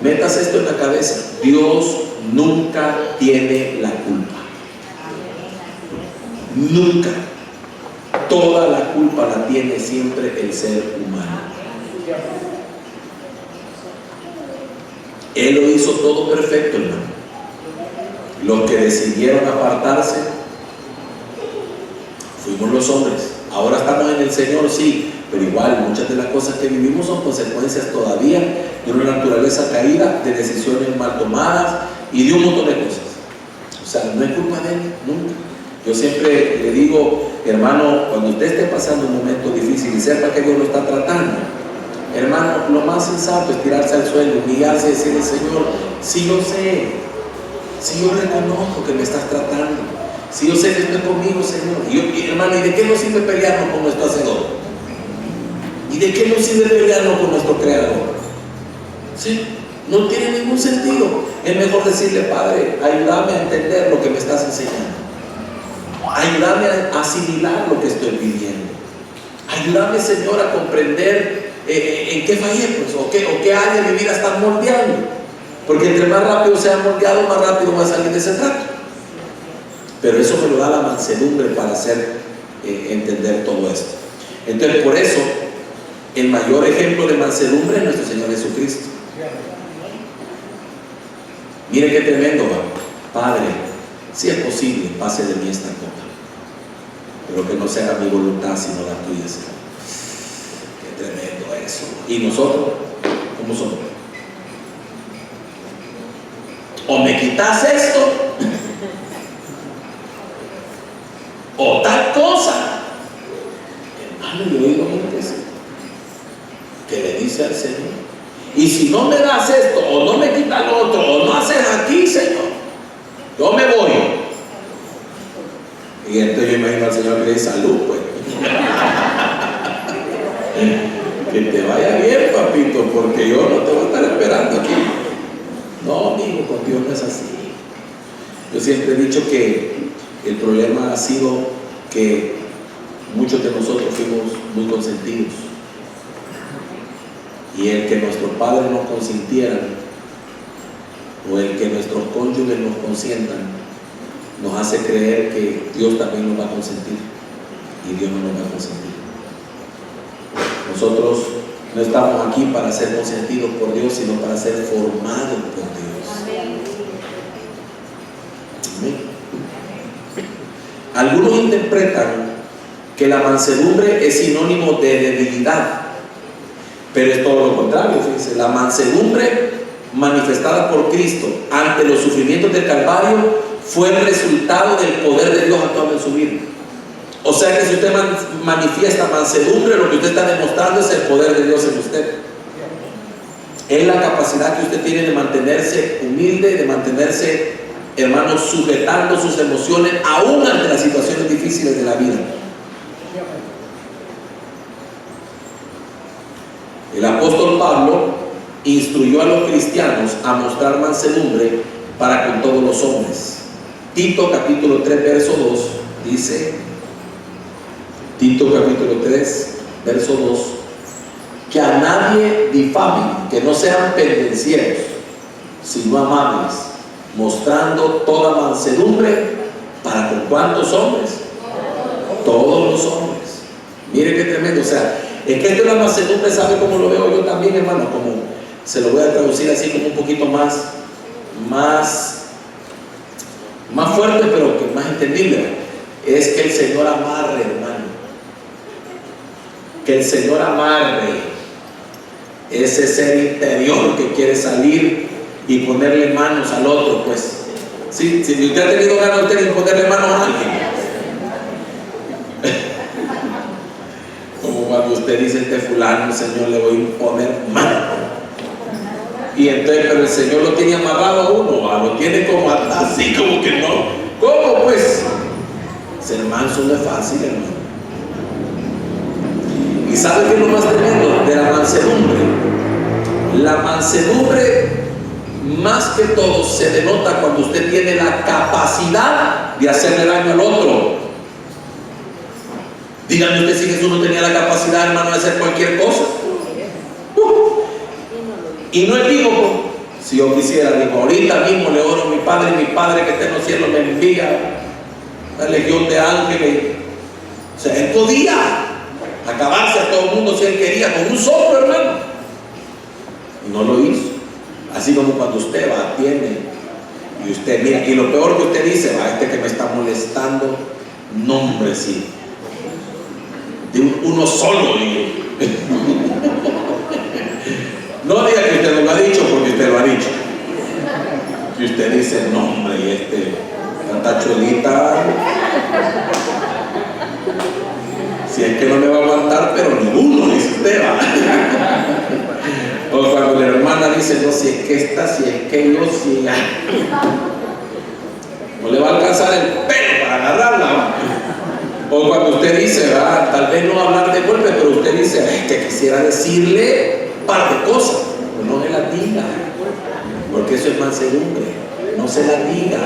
metas esto en la cabeza: Dios nunca tiene la culpa. Nunca. Toda la culpa la tiene siempre el ser humano. Él lo hizo todo perfecto, hermano. Los que decidieron apartarse fuimos los hombres. Ahora estamos en el Señor, sí, pero igual muchas de las cosas que vivimos son consecuencias todavía de una naturaleza caída, de decisiones mal tomadas y de un montón de cosas. O sea, no es culpa de Él, nunca. Yo siempre le digo, hermano, cuando usted esté pasando un momento difícil y sepa que Dios lo está tratando, hermano, lo más sensato es tirarse al suelo, humillarse y decirle: Señor, si yo sé, si yo reconozco que me estás tratando, si yo sé que estás conmigo, Señor. Y hermano, ¿y de qué nos sirve pelearnos con nuestro Hacedor? ¿Y de qué nos sirve pelearnos con nuestro Creador? ¿Sí? No tiene ningún sentido. Es mejor decirle: Padre, ayúdame a entender lo que me estás enseñando. Ayúdame a asimilar lo que estoy viviendo. Ayúdame, Señor, a comprender en qué fallé, pues, o qué área de mi vida está moldeando. Porque entre más rápido sea moldeado, más rápido va a salir de ese trato. Pero eso me lo da la mansedumbre para hacer entender todo esto. Entonces, por eso, el mayor ejemplo de mansedumbre es nuestro Señor Jesucristo. Mire qué tremendo, va. Padre, si es posible, pase de mí esta copa, pero que no se haga mi voluntad sino la tuya, Señor. Qué tremendo eso. ¿Y nosotros cómo somos? O me quitas esto, o tal cosa. Hermano, yo he oído gente que le dice al Señor: y si no me das esto, o no me quitas lo otro, o no haces aquí, Señor, yo me voy. Y entonces yo imagino al Señor que le dice: salud, pues. Que te vaya bien, papito, porque yo no te voy a estar esperando aquí. No, amigo, con Dios no es así. Yo siempre he dicho que el problema ha sido que muchos de nosotros fuimos muy consentidos. Y el que nuestros padres nos consintieran, o el que nuestros cónyuges nos consientan, nos hace creer que Dios también nos va a consentir, y Dios no nos va a consentir. Nosotros no estamos aquí para ser consentidos por Dios, sino para ser formados por Dios. Amén. Algunos interpretan que la mansedumbre es sinónimo de debilidad, pero es todo lo contrario. Fíjense, la mansedumbre manifestada por Cristo ante los sufrimientos del Calvario fue el resultado del poder de Dios actuando en su vida. O sea que si usted manifiesta mansedumbre, lo que usted está demostrando es el poder de Dios en usted. Es la capacidad que usted tiene de mantenerse humilde, de mantenerse, hermanos, sujetando sus emociones aún ante las situaciones difíciles de la vida. El apóstol Pablo instruyó a los cristianos a mostrar mansedumbre para con todos los hombres. Tito capítulo 3 verso 2 dice, Tito capítulo 3 verso 2, que a nadie difamen, que no sean pendencieros, sino amables, mostrando toda mansedumbre para con cuántos hombres, todos los hombres. Mire qué tremendo. O sea, es que esto de la mansedumbre, ¿sabe cómo lo veo yo también, hermano? Como se lo voy a traducir así como un poquito más fuerte, pero que más entendible. Es que el Señor amarre, hermano. Que el Señor amarre ese ser interior que quiere salir y ponerle manos al otro, pues. Si usted ha tenido ganas de ponerle manos a alguien, como cuando usted dice: este fulano, Señor, le voy a imponer mano. Y entonces, pero el Señor lo tiene amarrado a uno, lo tiene como así, como que no. ¿Cómo pues? Ser manso no es fácil, hermano. ¿Y sabe qué es lo más tremendo de la mansedumbre? La mansedumbre, más que todo, se denota cuando usted tiene la capacidad de hacerle daño al otro. Dígame usted si Jesús no tenía la capacidad, hermano, de hacer cualquier cosa. Y no es digo, si yo quisiera, digo, ahorita mismo le oro a mi Padre que está en los cielos me envía la legión de ángeles. O sea, él podía acabarse a todo el mundo si él quería, con un soplo, hermano. Y no lo hizo. Así como cuando usted va, tiene, y usted mira, y lo peor que usted dice: va, este que me está molestando, nombre, sí, de uno solo. No diga que usted no lo ha dicho, porque usted lo ha dicho. Y usted dice: no, hombre, y tanta chuelita, si es que no me va a aguantar, pero ninguno, dice usted, va. O cuando la hermana dice: no, si es que esta, si es que yo, si no le va a alcanzar el pelo para agarrarla, ¿va? O cuando usted dice: va, tal vez no hablar de golpe, pero usted dice: que quisiera decirle un par de cosas, pero no se las diga, porque eso es mansedumbre. No se las diga,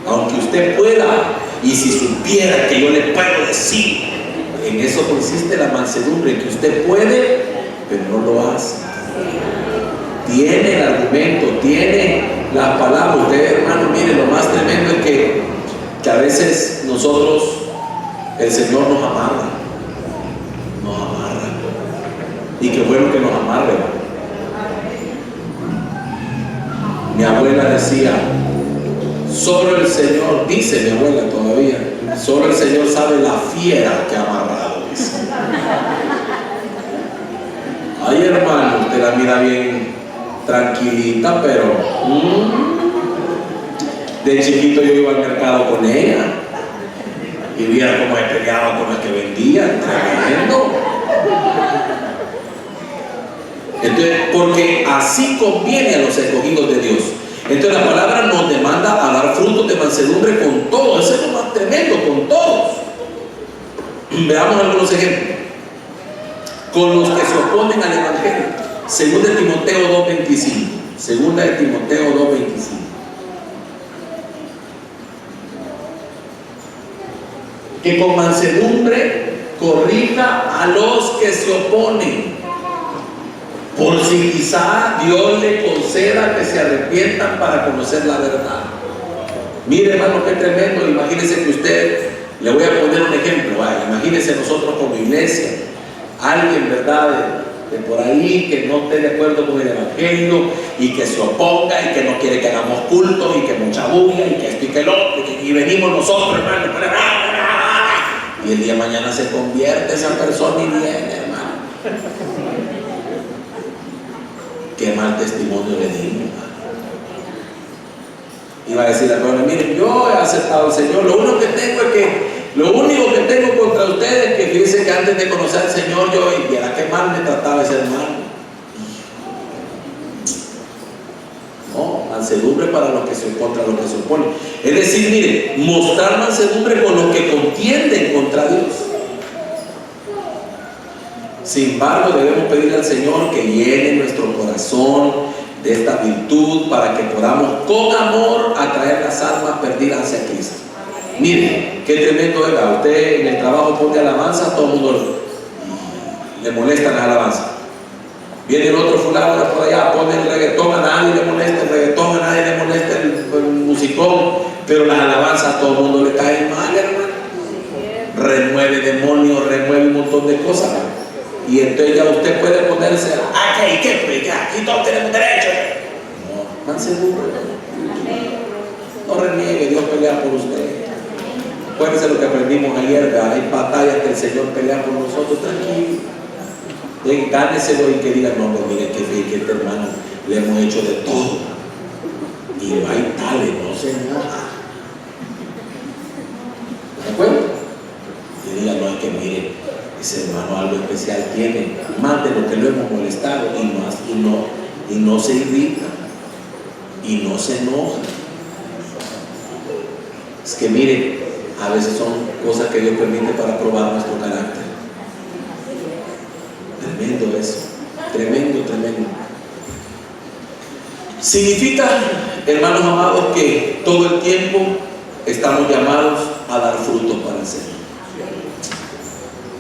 aunque usted pueda, y si supiera que yo le puedo decir. En eso consiste la mansedumbre, que usted puede, pero no lo hace. Tiene el argumento, tiene la palabra. Usted, hermano, mire, lo más tremendo es que a veces nosotros, el Señor nos amarra. Y qué bueno que nos amarre. Mi abuela decía: solo el Señor, dice mi abuela todavía, solo el Señor sabe la fiera que ha amarrado, dice. Ay, hermano, usted la mira bien tranquilita, pero de chiquito yo iba al mercado con ella y viera cómo se peleaba con las que vendían, tremendo. Entonces, porque así conviene a los escogidos de Dios. Entonces la palabra nos demanda a dar frutos de mansedumbre con todos. Eso es lo más tremendo, con todos. Veamos algunos ejemplos. Con los que se oponen al Evangelio. Segunda de Timoteo 2:25. Segunda de Timoteo 2:25. Que con mansedumbre corrija a los que se oponen, por si quizá Dios le conceda que se arrepientan para conocer la verdad. Mire, hermano, qué tremendo. Imagínese que usted, le voy a poner un ejemplo, vaya, imagínese nosotros como iglesia, alguien, ¿verdad?, de por ahí que no esté de acuerdo con el Evangelio y que se oponga y que no quiere que hagamos cultos y que mucha bulla y que esto y que lo otro, y venimos nosotros, hermano, y el día de mañana se convierte esa persona y viene, hermano. Qué mal testimonio le dimos. Iba a decir a la persona: miren, yo he aceptado al Señor, lo único que tengo contra ustedes es que fíjense que antes de conocer al Señor yo viera qué mal me trataba ese hermano. No, mansedumbre para los que se contra los que se oponen. Es decir, mire, mostrar mansedumbre con los que contienden contra Dios. Sin embargo, debemos pedirle al Señor que llene nuestro corazón de esta virtud para que podamos con amor atraer las almas perdidas hacia Cristo. Mire, qué tremendo es. Usted en el trabajo pone alabanza, todo el mundo le molesta la alabanza. Viene el otro fulano de por allá, pone el reggaetón, a nadie le molesta el reggaetón, a nadie le molesta el musicón, pero las alabanzas a todo el mundo le caen mal, hermano. montón de cosas. Y entonces ya usted puede ponerse ¿y qué? Pues ya, aquí todos tenemos derecho. No, más seguro. No reniegue, Dios pelea por usted. Acuérdense lo que aprendimos ayer, ¿verdad? Hay batallas que el Señor pelea por nosotros, tranquilo. Gáneselo y que diga, no, mire que este hermano le hemos hecho de todo. Y va y dale, no se enoja. ¿De acuerdo? Y diga, no, es que mire, ese hermano algo especial tiene, más de lo que lo hemos molestado, y no se irrita, y no se enoja. Es que mire, a veces son cosas que Dios permite para probar nuestro carácter. Tremendo eso, tremendo. Significa, hermanos amados, que todo el tiempo estamos llamados a dar frutos para el Señor.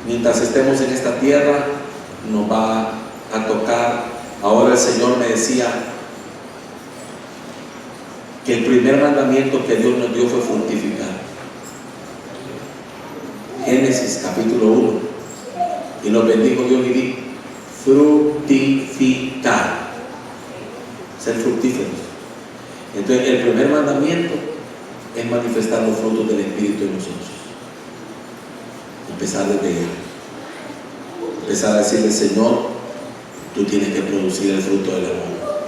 Mientras estemos en esta tierra, nos va a tocar. Ahora el Señor me decía que el primer mandamiento que Dios nos dio fue fructificar. Génesis capítulo 1. Y nos bendijo Dios y dijo: fructificar, ser fructíferos. Entonces el primer mandamiento es manifestar los frutos del Espíritu en nosotros. Empezar desde Él. Empezar a decirle: Señor, tú tienes que producir el fruto del amor,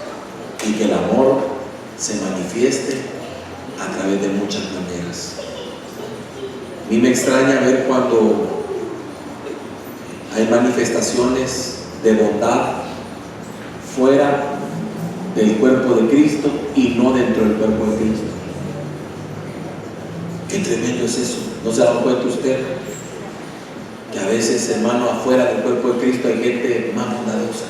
y que el amor se manifieste a través de muchas maneras. A mí me extraña ver cuando hay manifestaciones de bondad fuera del cuerpo de Cristo y no dentro del cuerpo de Cristo. Qué tremendo es eso. ¿No se ha dado cuenta usted que a veces, hermano, afuera del cuerpo de Cristo hay gente más bondadosa?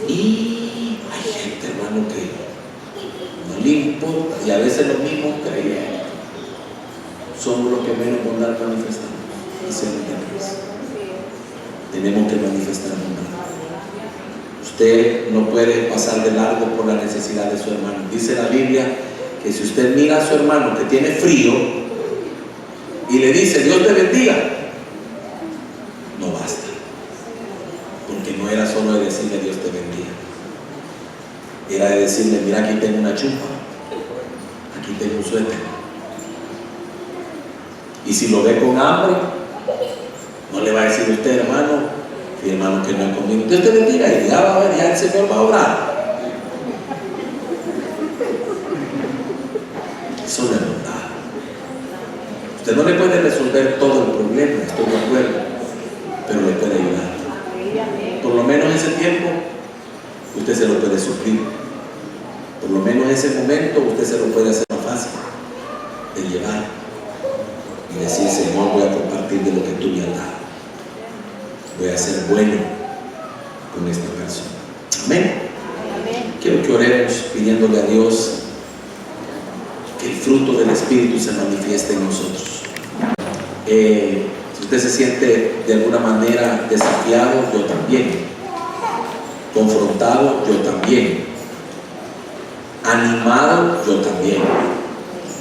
Y hay gente, hermano, que no le importa, y a veces los mismos creyentes somos los que menos bondad manifestamos. Tenemos que manifestar bondad. Usted no puede pasar de largo por la necesidad de su hermano. Dice la Biblia que si usted mira a su hermano que tiene frío y le dice: Dios te bendiga, no basta, porque no era solo de decirle Dios te bendiga, era de decirle: mira, aquí tengo una chupa, aquí tengo un suéter. Y si lo ve con hambre, no le va a decir usted: hermano, mi hermano que no ha comido, Dios te bendiga, y ya va a ver, ya el Señor va a orar. Eso no es bondad. Usted no le puede resolver todo el problema, estoy de acuerdo, pero le puede ayudar. Por lo menos ese tiempo usted se lo puede suplir. Por lo menos ese momento usted se lo puede hacer más fácil de llevar y decir: Señor, voy a compartir de lo que tú me has dado, voy a ser bueno con esta persona. Amén. Quiero que oremos pidiéndole a Dios que el fruto del Espíritu se manifieste en nosotros. Si usted se siente de alguna manera desafiado, yo también. Confrontado, yo también. Animado, yo también.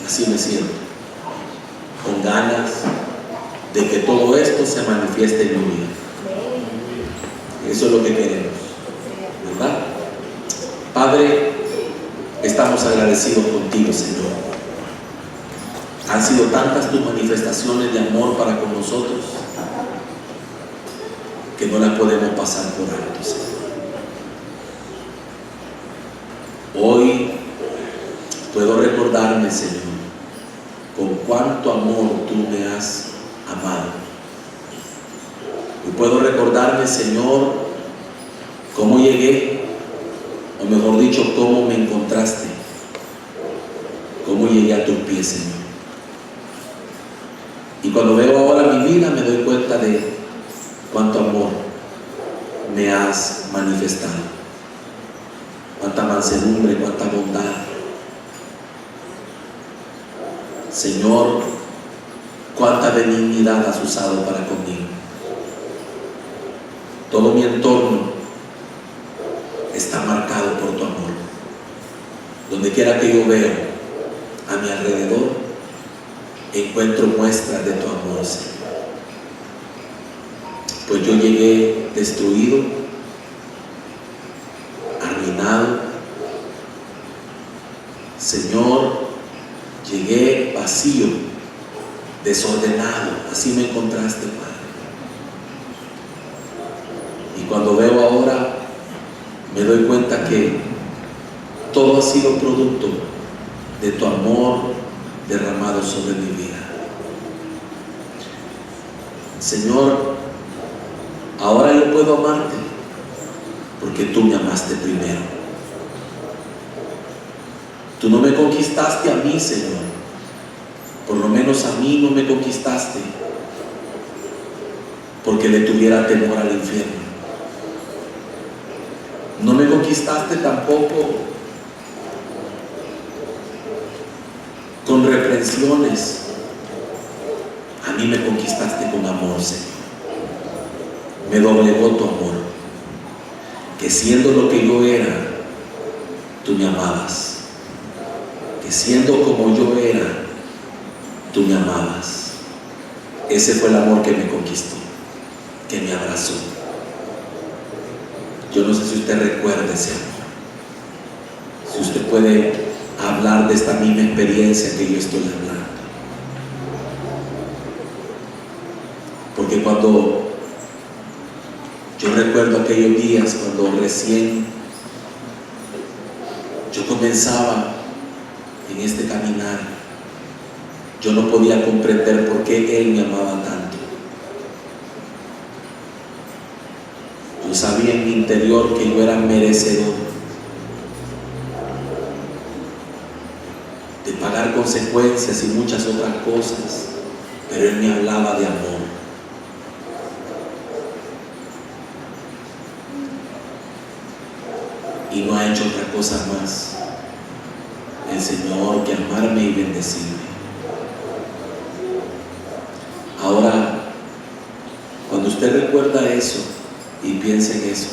Así me siento, con ganas de que todo esto se manifieste en mi vida. Eso es lo que queremos, ¿verdad? Padre, estamos agradecidos contigo, Señor. Han sido tantas tus manifestaciones de amor para con nosotros que no las podemos pasar por alto, Señor. Hoy puedo recordarme, Señor, con cuánto amor tú me has amado. Y puedo recordarme, Señor, cómo llegué, o mejor dicho, cómo me encontraste, cómo llegué a tus pies, Señor. Y cuando veo ahora mi vida, me doy cuenta de cuánto amor me has manifestado, cuánta mansedumbre, cuánta bondad. Señor, cuánta benignidad has usado para conmigo. Todo mi entorno está marcado por tu amor. Donde quiera que yo veo a mi alrededor, encuentro muestras de tu amor, Señor. pues yo llegué destruido, arruinado. Señor, llegué vacío, desordenado. Así me encontraste, Padre. Y cuando veo ahora, me doy cuenta que todo ha sido producto de tu amor derramado sobre mi vida. Señor, ahora yo puedo amarte porque tú me amaste primero. Tú no me conquistaste a mí, Señor. Por lo menos a mí no me conquistaste porque le tuviera temor al infierno. No me conquistaste tampoco con reprensiones. A mí me conquistaste con amor, Señor. Me doblegó tu amor, que siendo lo que yo era, tú me amabas. Que siendo como yo era, tú me amabas. Ese fue el amor que me conquistó, que me abrazó. Yo no sé si usted recuerda ese amor, si usted puede hablar de esta misma experiencia que yo estoy hablando. Porque cuando yo recuerdo aquellos días, cuando recién yo comenzaba en este caminar, yo no podía comprender por qué Él me amaba tanto. Yo sabía en mi interior que yo era merecedor de pagar consecuencias y muchas otras cosas, pero Él me hablaba de amor. Y no ha hecho otra cosa más el Señor que amarme y bendecirme. Ahora, cuando usted recuerda eso y piensa en eso,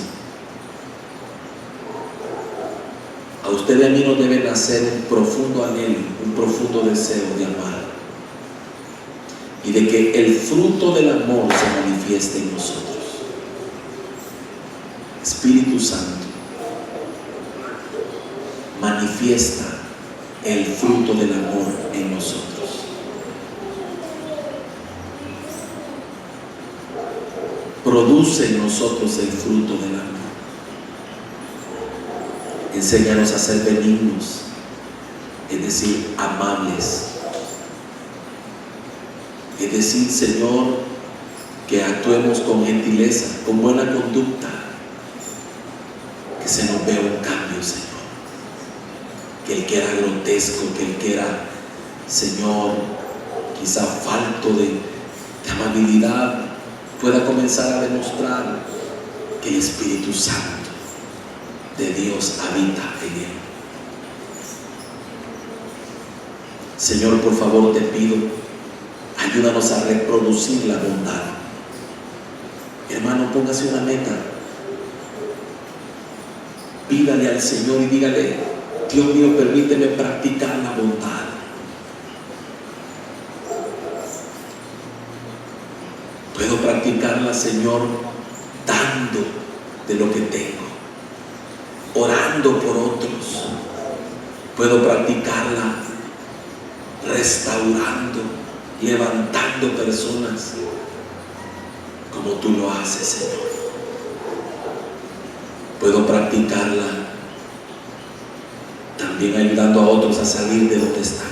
a usted y a mí nos debe nacer un profundo anhelo, un profundo deseo de amar y de que el fruto del amor se manifieste en nosotros. Espíritu Santo, manifiesta el fruto del amor en nosotros. Produce en nosotros el fruto del amor. Enséñanos a ser benignos, es decir, amables. Es decir, Señor, que actuemos con gentileza, con buena conducta, que se nos vea un cambio, Señor. Que el que era grotesco, que el que era, Señor, quizá falto de amabilidad, pueda comenzar a demostrar que el Espíritu Santo de Dios habita en él. Señor, por favor te pido, ayúdanos a reproducir la bondad. Hermano, póngase una meta. Pídale al Señor y dígale: Dios mío, permíteme practicar la bondad. Puedo practicarla, Señor, dando de lo que tengo, orando por otros. Puedo practicarla restaurando, levantando personas, como tú lo haces, Señor. Puedo practicarla también ayudando a otros a salir de donde están.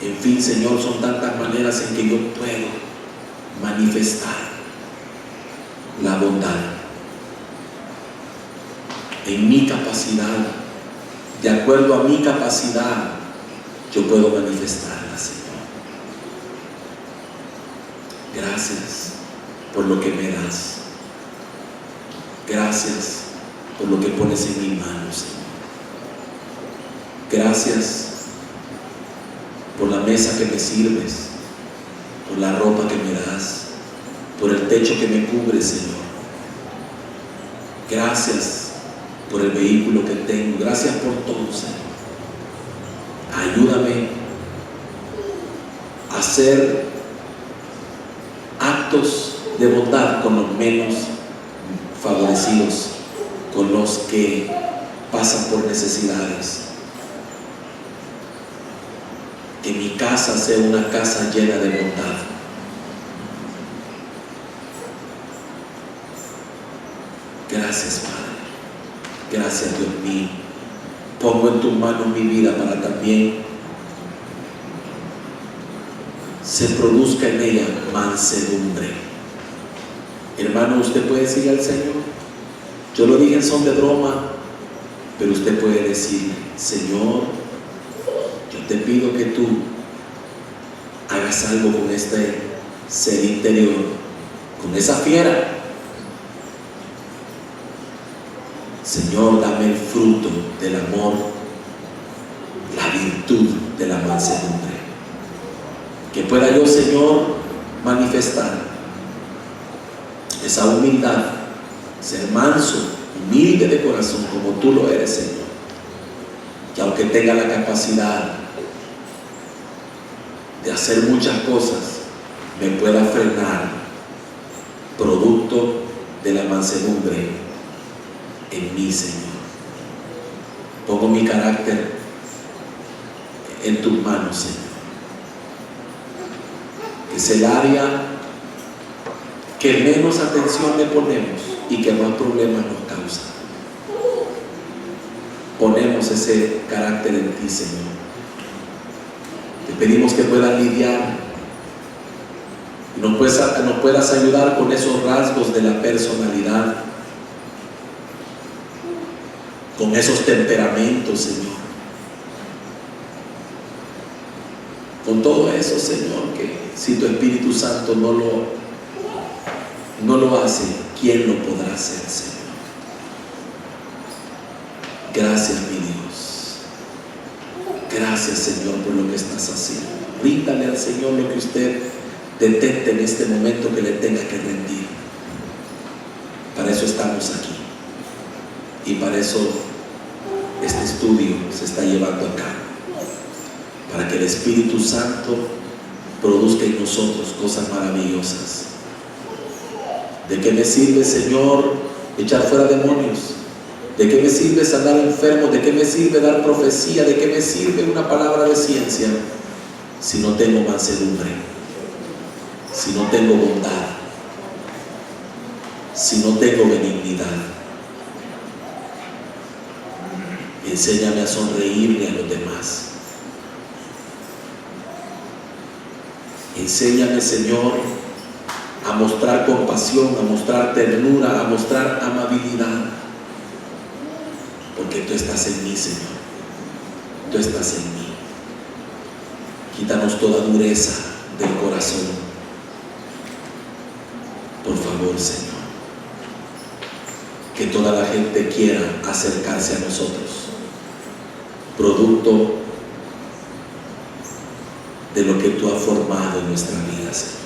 En fin, Señor, son tantas maneras en que yo puedo manifestar la bondad. En mi capacidad, de acuerdo a mi capacidad, yo puedo manifestarla, Señor. Gracias por lo que me das. Gracias por lo que pones en mi mano, Señor. Gracias por la mesa que me sirves, por la ropa que me das, por el techo que me cubre, Señor. Gracias por el vehículo que tengo. Gracias por todo, Señor. Ayúdame a hacer actos de bondad con los menos favorecidos, con los que pasan por necesidades. Que mi casa sea una casa llena de bondad. Gracias, Padre. Gracias, Dios mío. Pongo en tus manos mi vida para también se produzca en ella mansedumbre. Hermano, usted puede decirle al Señor, yo lo dije en son de broma, pero usted puede decir, Señor, yo te pido que tú hagas algo con este ser interior, con esa fiera. Señor, dame el fruto del amor, la virtud de la mansedumbre. Que pueda yo, Señor, manifestar esa humildad, ser manso, humilde de corazón, como tú lo eres, Señor. Que aunque tenga la capacidad de hacer muchas cosas, me pueda frenar, producto de la mansedumbre en mí, Señor. Pongo mi carácter en tus manos, Señor. Que es el área que menos atención le ponemos y que más problemas nos causa. Ponemos ese carácter en ti, Señor. Te pedimos que puedas lidiar y nos puedas ayudar con esos rasgos de la personalidad, con esos temperamentos, Señor. Con todo eso, Señor, que si tu Espíritu Santo no lo hace, ¿quién lo podrá hacer, Señor? Gracias, mi Dios. Gracias, Señor, por lo que estás haciendo. Bríndale al Señor lo que usted detecte en este momento que le tenga que rendir. Para eso estamos aquí. Y para eso este estudio se está llevando a cabo. Para que el Espíritu Santo produzca en nosotros cosas maravillosas. ¿De qué me sirve, Señor, echar fuera demonios? ¿De qué me sirve sanar enfermos? ¿De qué me sirve dar profecía? ¿De qué me sirve una palabra de ciencia si no tengo mansedumbre? Si no tengo bondad, si no tengo benignidad. Enséñame a sonreírle a los demás. Enséñame, Señor, a mostrar compasión, a mostrar ternura, a mostrar amabilidad. Porque tú estás en mí, Señor. Tú estás en mí. Quítanos toda dureza del corazón. Por favor, Señor. Que toda la gente quiera acercarse a nosotros. Producto de lo que tú has formado en nuestra vida, Señor.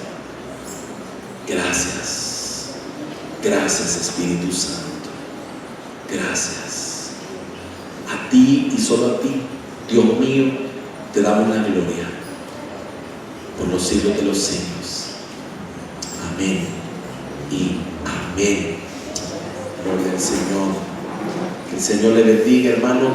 Gracias. Gracias, Espíritu Santo. Gracias. A ti y solo a ti, Dios mío, te damos la gloria por los siglos de los siglos. Amén y amén. Gloria al Señor. Que el Señor le bendiga, hermano.